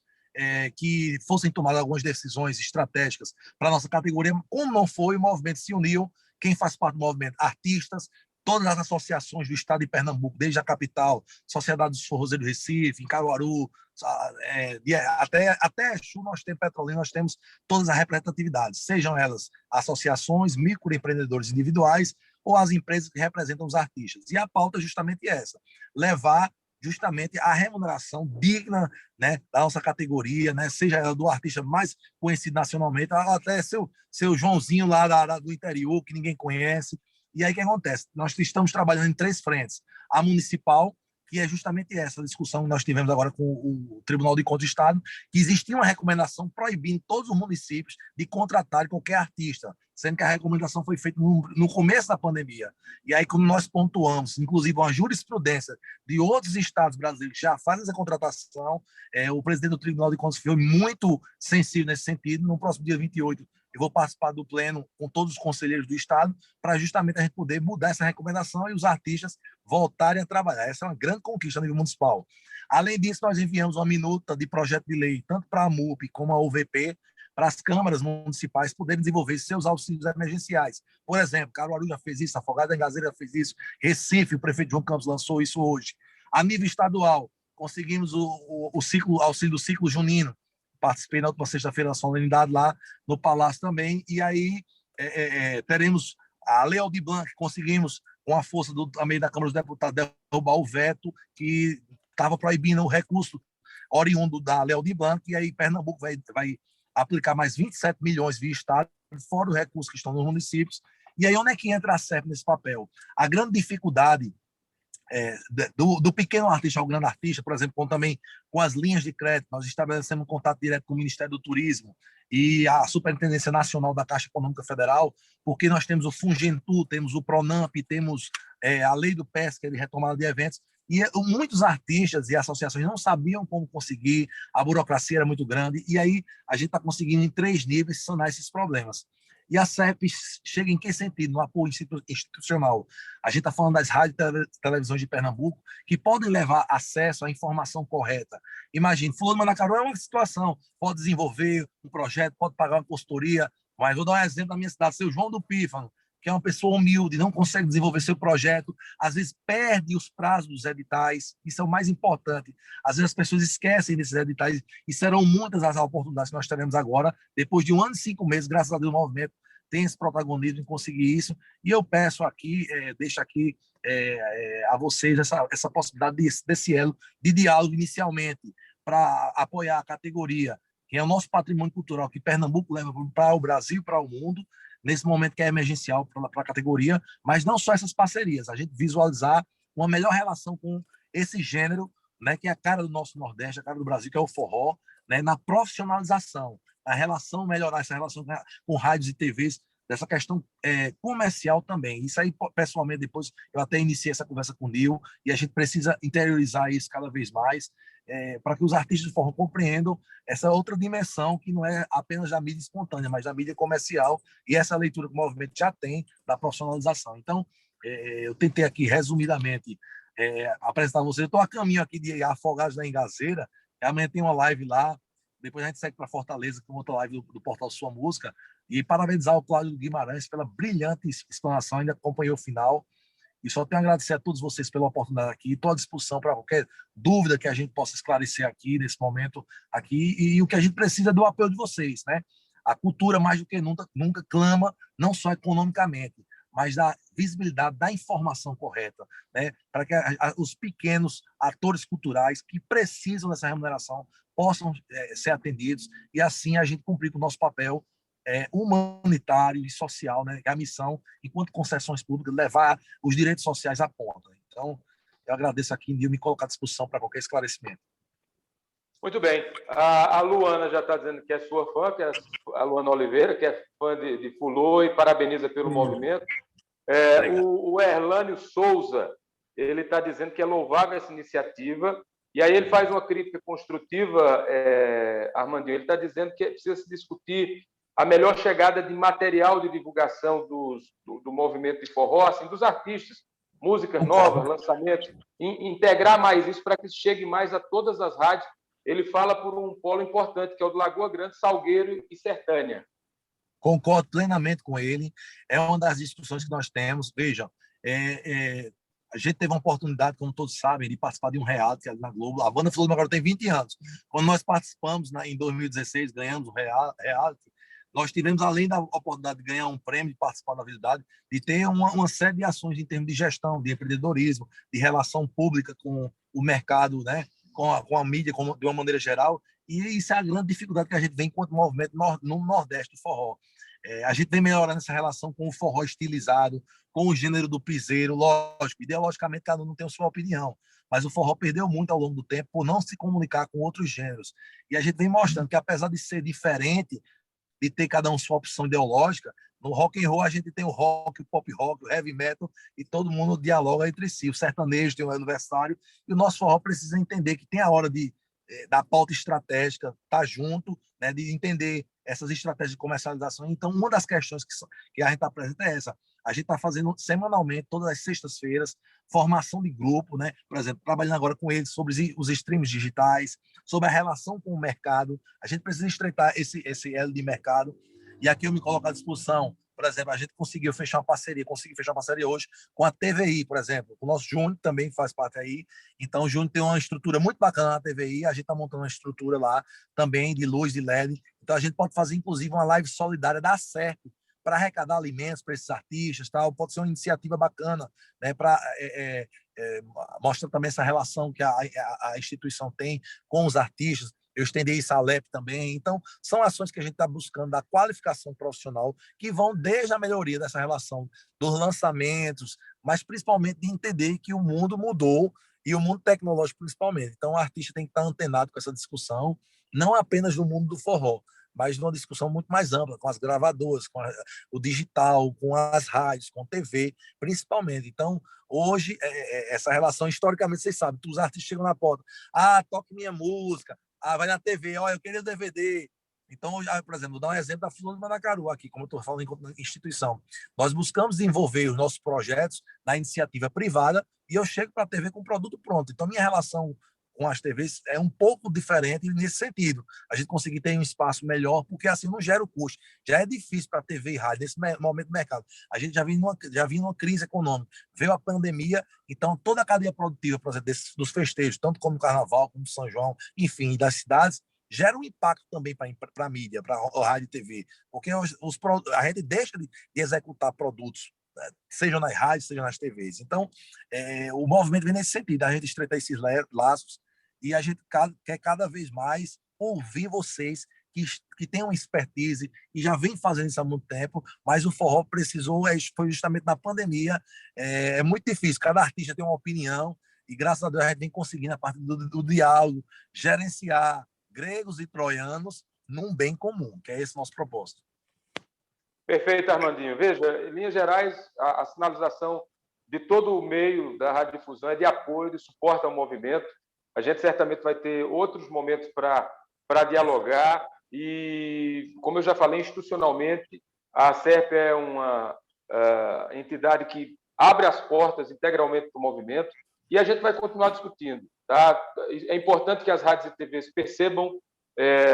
que fossem tomadas algumas decisões estratégicas para a nossa categoria, como não foi, o movimento se uniu, quem faz parte do movimento, artistas, todas as associações do estado de Pernambuco, desde a capital, Sociedade dos Forrozeiros do Recife, em Caruaru, até Exu, nós temos Petrolina, nós temos todas as representatividades, sejam elas associações, microempreendedores individuais ou as empresas que representam os artistas. E a pauta é justamente essa, levar justamente a remuneração digna, né, da nossa categoria, né, seja ela do artista mais conhecido nacionalmente, até seu Joãozinho lá do interior, que ninguém conhece. E aí o que acontece? Nós estamos trabalhando em 3 frentes. A municipal, que é justamente essa discussão que nós tivemos agora com o Tribunal de Contas do Estado, que existia uma recomendação proibindo todos os municípios de contratar qualquer artista, sendo que a recomendação foi feita no começo da pandemia. E aí, como nós pontuamos, inclusive uma jurisprudência de outros estados brasileiros que já fazem essa contratação, o presidente do Tribunal de Contas foi muito sensível nesse sentido. No próximo dia 28, eu vou participar do pleno com todos os conselheiros do Estado para justamente a gente poder mudar essa recomendação e os artistas voltarem a trabalhar. Essa é uma grande conquista a nível municipal. Além disso, nós enviamos uma minuta de projeto de lei, tanto para a MUP como a UVP, para as câmaras municipais poderem desenvolver seus auxílios emergenciais. Por exemplo, Caruaru já fez isso, Afogados da Engazeira já fez isso, Recife, o prefeito João Campos lançou isso hoje. A nível estadual, conseguimos o auxílio do ciclo junino. Participei na última sexta-feira da solenidade lá no Palácio também, e aí teremos a Lei Aldir Blanc, conseguimos, com a força também da Câmara dos Deputados, derrubar o veto que estava proibindo o recurso oriundo da Lei Aldir Blanc, e aí Pernambuco vai aplicar mais 27 milhões via Estado, fora os recursos que estão nos municípios. E aí onde é que entra a SERP nesse papel? A grande dificuldade do pequeno artista ao grande artista, por exemplo, também com as linhas de crédito, nós estabelecemos um contato direto com o Ministério do Turismo e a Superintendência Nacional da Caixa Econômica Federal, porque nós temos o Fungentur, temos o Pronamp, temos a Lei do Pesca de retomada de eventos, e muitos artistas e associações não sabiam como conseguir, a burocracia era muito grande, e aí a gente está conseguindo em 3 níveis sanar esses problemas. E a SERP chega em que sentido? No apoio institucional. A gente está falando das rádios e televisões de Pernambuco que podem levar acesso à informação correta. Imagine, Fulano Manacaro é uma situação, pode desenvolver um projeto, pode pagar uma consultoria, mas vou dar um exemplo da minha cidade, seu João do Pífano, que é uma pessoa humilde, não consegue desenvolver seu projeto, às vezes perde os prazos dos editais, isso é o mais importante. Às vezes as pessoas esquecem desses editais, e serão muitas as oportunidades que nós teremos agora, depois de 1 ano e 5 meses, graças a Deus, o movimento tem esse protagonismo em conseguir isso, e eu peço aqui, deixo aqui a vocês essa possibilidade desse elo de diálogo inicialmente, para apoiar a categoria, que é o nosso patrimônio cultural, que Pernambuco leva para o Brasil e para o mundo, nesse momento que é emergencial para a categoria, mas não só essas parcerias, a gente visualizar uma melhor relação com esse gênero, né, que é a cara do nosso Nordeste, a cara do Brasil, que é o forró, né, na profissionalização, a relação, melhorar essa relação com rádios e TVs, dessa questão comercial também. Isso aí, pessoalmente, depois eu até iniciei essa conversa com o Nil, e a gente precisa interiorizar isso cada vez mais, para que os artistas de forma compreendam essa outra dimensão que não é apenas da mídia espontânea, mas da mídia comercial, e essa leitura que o movimento já tem da profissionalização. Então, eu tentei aqui, resumidamente, apresentar a vocês. Eu estou a caminho aqui de Afogados da Engazeira, amanhã tem uma live lá, depois a gente segue para Fortaleza com outra live do Portal Sua Música, e parabenizar o Cláudio Guimarães pela brilhante explanação, ainda acompanhou o final. E só tenho a agradecer a todos vocês pela oportunidade aqui. Estou à disposição para qualquer dúvida que a gente possa esclarecer aqui, nesse momento aqui. E o que a gente precisa é do apoio de vocês, né? A cultura, mais do que nunca clama, não só economicamente, mas da visibilidade, da informação correta, né? Para que os pequenos atores culturais que precisam dessa remuneração possam ser atendidos, e assim a gente cumprir com o nosso papel humanitário e social, né? A missão, enquanto concessões públicas, levar os direitos sociais à ponta. Então, eu agradeço aqui e me colocar à disposição para qualquer esclarecimento. Muito bem. A Luana já está dizendo que é sua fã, que é a Luana Oliveira, que é fã de Fulô e parabeniza pelo movimento. O Erlânio Souza, ele está dizendo que é louvável essa iniciativa, e aí ele faz uma crítica construtiva, Armandinho. Ele está dizendo que precisa se discutir a melhor chegada de material de divulgação do movimento de forró, assim, dos artistas, músicas novas, lançamentos, integrar mais isso para que chegue mais a todas as rádios. Ele fala por um polo importante, que é o do Lagoa Grande, Salgueiro e Sertânia. Concordo plenamente com ele. É uma das discussões que nós temos. Vejam, a gente teve uma oportunidade, como todos sabem, de participar de um reality ali na Globo. A Banda Fulô agora tem 20 anos. Quando nós participamos, em 2016, ganhamos o reality, nós tivemos, além da oportunidade de ganhar um prêmio, de participar da visibilidade, de ter uma série de ações em termos de gestão, de empreendedorismo, de relação pública com o mercado, né? com a mídia de uma maneira geral, e isso é a grande dificuldade que a gente vem enquanto movimento no Nordeste do forró. A gente vem melhorando essa relação com o forró estilizado, com o gênero do piseiro, lógico, ideologicamente cada um tem a sua opinião, mas o forró perdeu muito ao longo do tempo por não se comunicar com outros gêneros. E a gente vem mostrando que, apesar de ser diferente, de ter cada um sua opção ideológica, no rock and roll a gente tem o rock, o pop rock, o heavy metal, e todo mundo dialoga entre si. O sertanejo tem o aniversário, e o nosso forró precisa entender que tem a hora da pauta estratégica, estar junto, né, de entender essas estratégias de comercialização. Então, uma das questões que a gente apresenta é essa. A gente está fazendo semanalmente, todas as sextas-feiras, formação de grupo, né? Por exemplo, trabalhando agora com eles sobre os streams digitais, sobre a relação com o mercado. A gente precisa estreitar esse elo de mercado. E aqui eu me coloco à disposição. Por exemplo, a gente conseguiu fechar uma parceria hoje com a TVI, por exemplo. O nosso Júnior também faz parte aí. Então, o Júnior tem uma estrutura muito bacana na TVI. A gente está montando uma estrutura lá também de luz, de LED. Então, a gente pode fazer, inclusive, uma live solidária da SERP para arrecadar alimentos para esses artistas. Tal. Pode ser uma iniciativa bacana, né, para mostrar também essa relação que a instituição tem com os artistas. Eu estendi isso à Alep também. Então, são ações que a gente está buscando da qualificação profissional, que vão desde a melhoria dessa relação dos lançamentos, mas principalmente de entender que o mundo mudou, e o mundo tecnológico principalmente. Então, o artista tem que estar antenado com essa discussão, não apenas no mundo do forró, mas numa discussão muito mais ampla, com as gravadoras, com o digital, com as rádios, com a TV, principalmente. Então, hoje, essa relação, historicamente, vocês sabem, os artistas chegam na porta, toque minha música, vai na TV, eu queria o DVD. Então, por exemplo, vou dar um exemplo da Fulô de Mandacaru aqui, como eu estou falando enquanto instituição. Nós buscamos desenvolver os nossos projetos na iniciativa privada e eu chego para a TV com o produto pronto. Então, minha relação com as TVs é um pouco diferente nesse sentido. A gente conseguir ter um espaço melhor, porque assim não gera o custo. Já é difícil para a TV e rádio nesse momento do mercado. A gente já vinha numa crise econômica. Veio a pandemia, então toda a cadeia produtiva, por exemplo, dos festejos, tanto como o Carnaval, como o São João, enfim, das cidades, gera um impacto também para a mídia, para a rádio e TV, porque a gente deixa de executar produtos, seja nas rádios, seja nas TVs. Então, o movimento vem nesse sentido, a gente estreitar esses laços, e a gente quer cada vez mais ouvir vocês que têm uma expertise e já vem fazendo isso há muito tempo, mas o forró foi justamente na pandemia. É muito difícil, cada artista tem uma opinião, e graças a Deus a gente vem conseguindo, a partir do diálogo, gerenciar gregos e troianos num bem comum, que é esse nosso propósito. Perfeito, Armandinho. Veja, em linhas gerais, a sinalização de todo o meio da radiodifusão é de apoio, de suporte ao movimento. A gente certamente vai ter outros momentos para dialogar e, como eu já falei, institucionalmente, a SERP é uma entidade que abre as portas integralmente para o movimento e a gente vai continuar discutindo. Tá? É importante que as rádios e TVs percebam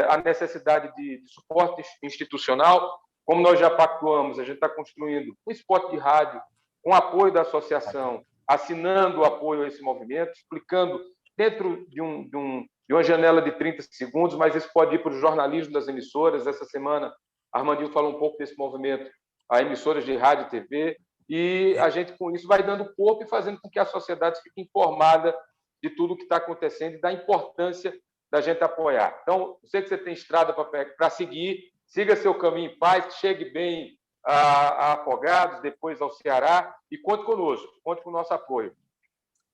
a necessidade de suporte institucional. Como nós já pactuamos, a gente está construindo um spot de rádio com apoio da associação, assinando o apoio a esse movimento, explicando dentro de uma janela de 30 segundos, mas isso pode ir para o jornalismo das emissoras. Essa semana, Armandinho falou um pouco desse movimento a emissoras de rádio e TV, e a gente, com isso, vai dando corpo e fazendo com que a sociedade fique informada de tudo o que está acontecendo e da importância da gente apoiar. Então, eu sei que você tem estrada para seguir, siga seu caminho em paz, chegue bem a Afogados, depois ao Ceará, e conte conosco, conte com o nosso apoio.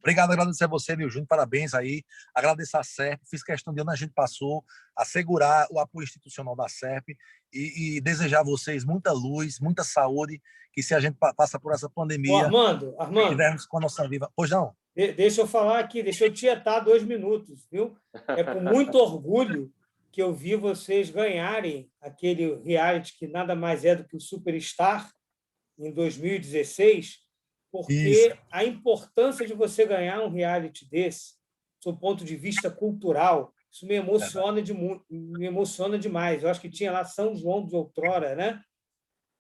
Obrigado, agradecer a você, Nil Júnior, parabéns aí, agradecer a SERP, fiz questão de onde a gente passou, assegurar o apoio institucional da SERP e desejar a vocês muita luz, muita saúde, que se a gente passa por essa pandemia, Armando, estivermos com a nossa viva... Pois não? deixa eu falar aqui, deixa eu tietar 2 minutos, viu? É com muito orgulho que eu vi vocês ganharem aquele reality que nada mais é do que o Superstar, em 2016, porque Isso. a importância de você ganhar um reality desse, do ponto de vista cultural, isso me emociona demais. Eu acho que tinha lá São João de outrora, né?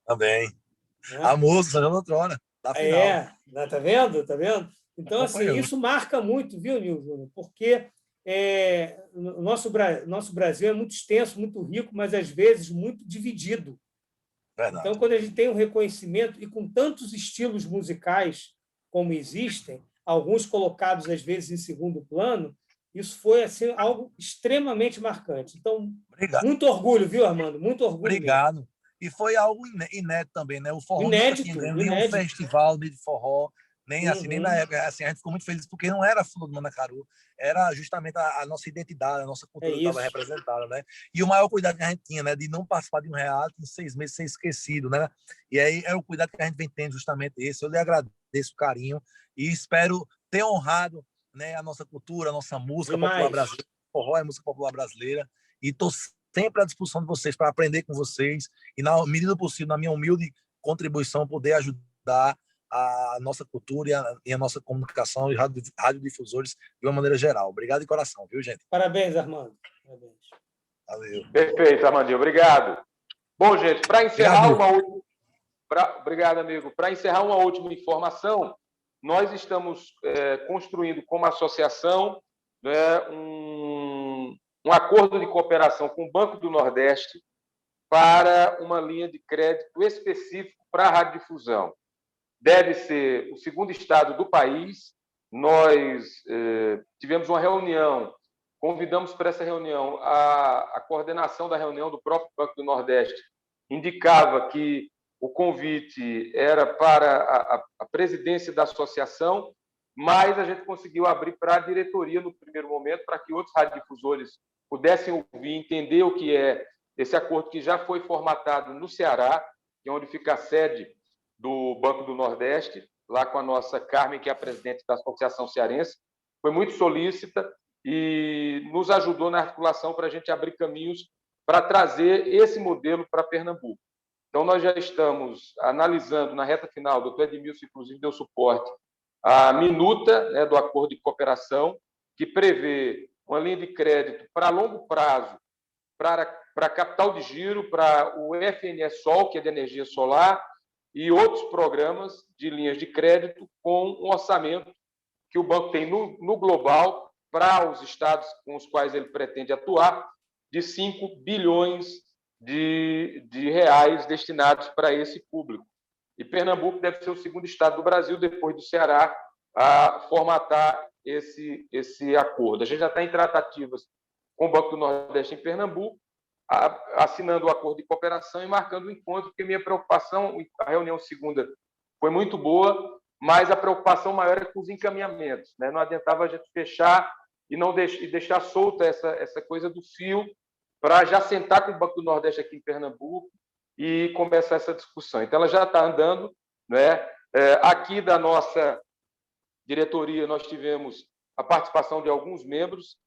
Também. Né? A moça, São João de outrora, da final. Tá vendo? Tá vendo? Então, assim, isso marca muito, viu, Nil Júnior? Porque o nosso Brasil é muito extenso, muito rico, mas, às vezes, muito dividido. Verdade. Então, quando a gente tem um reconhecimento, e com tantos estilos musicais como existem, alguns colocados, às vezes, em segundo plano, isso foi assim, algo extremamente marcante. Então, Obrigado. muito orgulho, viu, Armando? Muito orgulho. Obrigado. Mesmo. E foi algo inédito também, né? O forró inédito, nunca tinha ganho nenhum festival de forró, nem assim, nem na época. Assim, a gente ficou muito feliz porque não era Flor do Mandacaru, era justamente a nossa identidade, a nossa cultura que estava representada, né? E o maior cuidado que a gente tinha, né, de não participar de um reality em 6 meses ser esquecido, né? E aí é o cuidado que a gente vem tendo, justamente esse. Eu lhe agradeço o carinho e espero ter honrado, né, a nossa cultura, a nossa música popular brasileira. O forró é música popular brasileira e estou sempre à disposição de vocês para aprender com vocês e, na medida do possível, na minha humilde contribuição, poder ajudar a nossa cultura e a nossa comunicação e radiodifusores de uma maneira geral. Obrigado de coração, viu, gente? Parabéns, Armando. Parabéns. Valeu. Perfeito, Armandinho. Obrigado. Bom, gente, para encerrar Obrigado, amigo. Para encerrar uma última informação, nós estamos construindo como associação, né, um acordo de cooperação com o Banco do Nordeste para uma linha de crédito específico para a radiodifusão. Deve ser o segundo estado do país. Nós tivemos uma reunião, convidamos para essa reunião a coordenação da reunião do próprio Banco do Nordeste, indicava que o convite era para a presidência da associação, mas a gente conseguiu abrir para a diretoria no primeiro momento, para que outros radiodifusores pudessem ouvir, entender o que é esse acordo que já foi formatado no Ceará, que é onde fica a sede do Banco do Nordeste, lá com a nossa Carmen, que é a presidente da Associação Cearense. Foi muito solícita e nos ajudou na articulação para a gente abrir caminhos para trazer esse modelo para Pernambuco. Então, nós já estamos analisando, na reta final, o doutor Edmilson, inclusive, deu suporte, a minuta, né, do acordo de cooperação, que prevê uma linha de crédito para longo prazo, para capital de giro, para o FNS Sol, que é de energia solar, e outros programas de linhas de crédito com um orçamento que o banco tem no global para os estados com os quais ele pretende atuar, de 5 bilhões de reais destinados para esse público. E Pernambuco deve ser o segundo estado do Brasil, depois do Ceará, a formatar esse acordo. A gente já está em tratativas com o Banco do Nordeste em Pernambuco, assinando o acordo de cooperação e marcando o encontro, porque minha preocupação, a reunião segunda foi muito boa, mas a preocupação maior é com os encaminhamentos, né? Não adiantava a gente fechar e deixar solta essa coisa do fio para já sentar com o Banco do Nordeste aqui em Pernambuco e começar essa discussão. Então, ela já está andando, né? Aqui da nossa diretoria, nós tivemos a participação de alguns membros,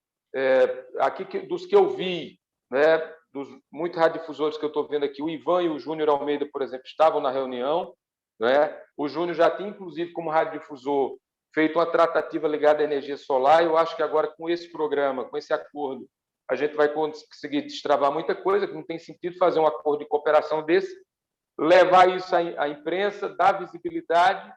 aqui dos que eu vi, né, dos muitos radiodifusores que eu estou vendo aqui, o Ivan e o Júnior Almeida, por exemplo, estavam na reunião, né? O Júnior já tem, inclusive, como radiodifusor, feito uma tratativa ligada à energia solar. Eu acho que agora, com esse programa, com esse acordo, a gente vai conseguir destravar muita coisa, que não tem sentido fazer um acordo de cooperação desse, levar isso à imprensa, dar visibilidade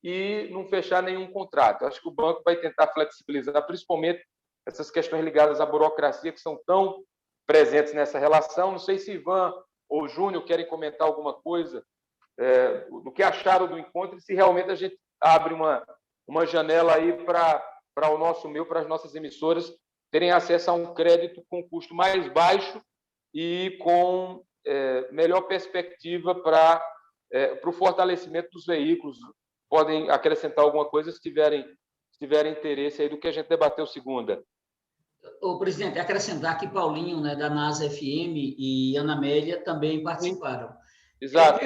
e não fechar nenhum contrato. Eu acho que o banco vai tentar flexibilizar, principalmente essas questões ligadas à burocracia, que são tão presentes nessa relação. Não sei se Ivan ou Júnior querem comentar alguma coisa do que acharam do encontro e se realmente a gente abre uma janela aí para para as nossas emissoras terem acesso a um crédito com custo mais baixo e com melhor perspectiva para o fortalecimento dos veículos. Podem acrescentar alguma coisa se tiverem interesse aí do que a gente debateu segunda. Ô, presidente, acrescentar que Paulinho, né, da NASA FM, e Ana Amélia também participaram. Exato.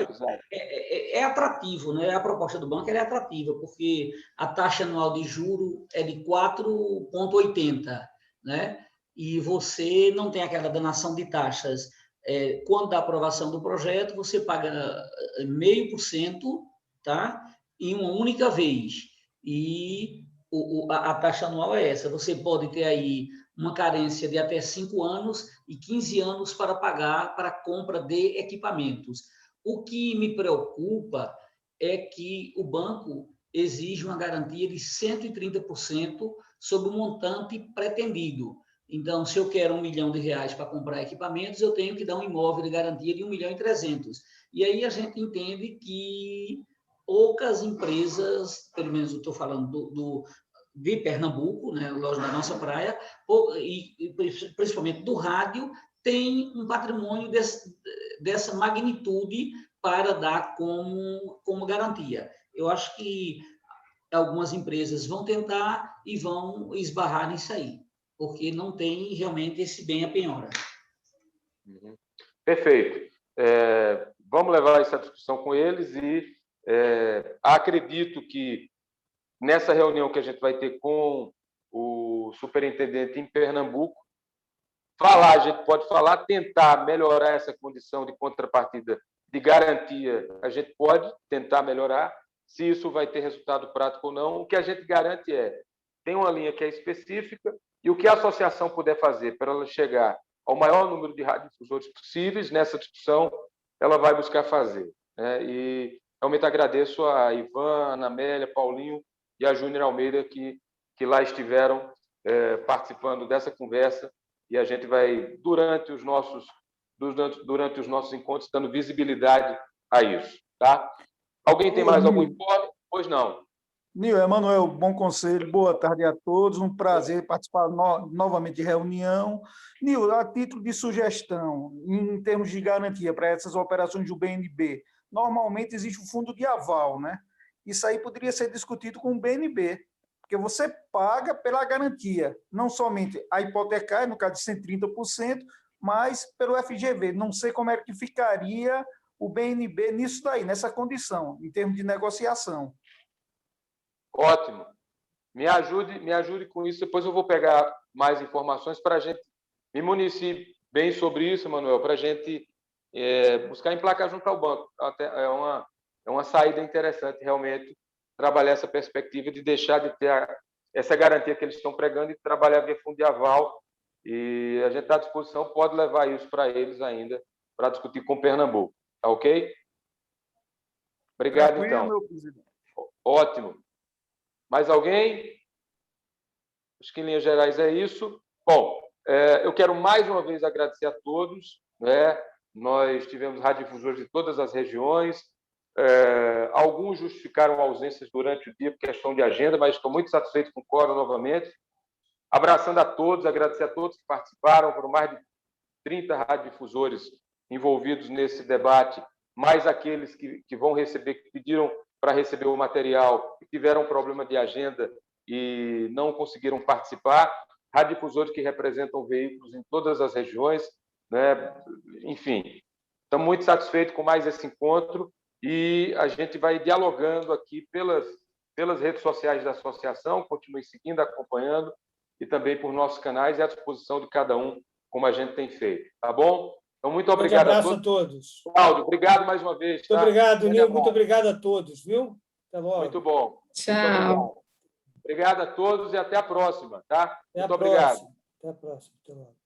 É atrativo, né? A proposta do banco é atrativa, porque a taxa anual de juro é de 4,80, né? E você não tem aquela danação de taxas. Quando da aprovação do projeto, você paga 0,5%, tá? Em uma única vez. E a taxa anual é essa. Você pode ter aí uma carência de até 5 anos e 15 anos para pagar para a compra de equipamentos. O que me preocupa é que o banco exige uma garantia de 130% sobre o montante pretendido. Então, se eu quero R$1 milhão para comprar equipamentos, eu tenho que dar um imóvel de garantia de 1.300.000. E aí a gente entende que poucas empresas, pelo menos eu estou falando de Pernambuco, né, lógico, da nossa praia, e principalmente do rádio, tem um patrimônio dessa magnitude para dar como garantia. Eu acho que algumas empresas vão tentar e vão esbarrar nisso aí, porque não tem realmente esse bem a penhora. Perfeito. Vamos levar essa discussão com eles e acredito que nessa reunião que a gente vai ter com o superintendente em Pernambuco, a gente pode falar, tentar melhorar essa condição de contrapartida de garantia, a gente pode tentar melhorar, se isso vai ter resultado prático ou não. O que a gente garante tem uma linha que é específica e o que a associação puder fazer para ela chegar ao maior número de radiodifusores possíveis nessa discussão, ela vai buscar fazer, né? E realmente agradeço a Ivan, a Ana Amélia, Paulinho e a Júnior Almeida que lá estiveram participando dessa conversa, e a gente vai, durante os nossos encontros, dando visibilidade a isso. Tá? Alguém tem mais algum informe? Pois não. Nil, Emanuel, bom conselho, boa tarde a todos, um prazer participar novamente de reunião. Nil, a título de sugestão, em termos de garantia para essas operações do BNB, normalmente existe um fundo de aval, né? Isso aí poderia ser discutido com o BNB, porque você paga pela garantia, não somente a hipotecária, no caso de 130%, mas pelo FGV. Não sei como é que ficaria o BNB nisso daí, nessa condição, em termos de negociação. Ótimo. Me ajude com isso. Depois eu vou pegar mais informações para a gente me municiar bem sobre isso, Manuel, para a gente buscar emplacar junto ao banco. É uma saída interessante, realmente, trabalhar essa perspectiva de deixar de ter essa garantia que eles estão pregando e trabalhar via fundo de aval. E a gente está à disposição, pode levar isso para eles ainda, para discutir com Pernambuco. Tá ok? Obrigado, Tranquilo, então. meu presidente. Ótimo. Mais alguém? Acho que, em linhas gerais, é isso. Bom, eu quero mais uma vez agradecer a todos, né? Nós tivemos radiodifusores de todas as regiões. Alguns justificaram ausências durante o dia por questão de agenda, mas estou muito satisfeito com o quórum novamente. Abraçando a todos, agradecer a todos que participaram, foram mais de 30 radiodifusores envolvidos nesse debate, mais aqueles que vão receber, que pediram para receber o material e tiveram problema de agenda e não conseguiram participar, radiodifusores que representam veículos em todas as regiões, né? Enfim, estamos muito satisfeitos com mais esse encontro e a gente vai dialogando aqui pelas redes sociais da associação, continue seguindo, acompanhando, e também por nossos canais e à disposição de cada um, como a gente tem feito. Tá bom? Então, muito obrigado a todos. Cláudio, obrigado mais uma vez. Muito obrigado, Nil. Muito obrigado a todos, viu? Até logo. Muito bom. Tchau. Obrigado a todos e até a próxima, tá? Até muito a obrigado. Próxima. Até a próxima. Até logo.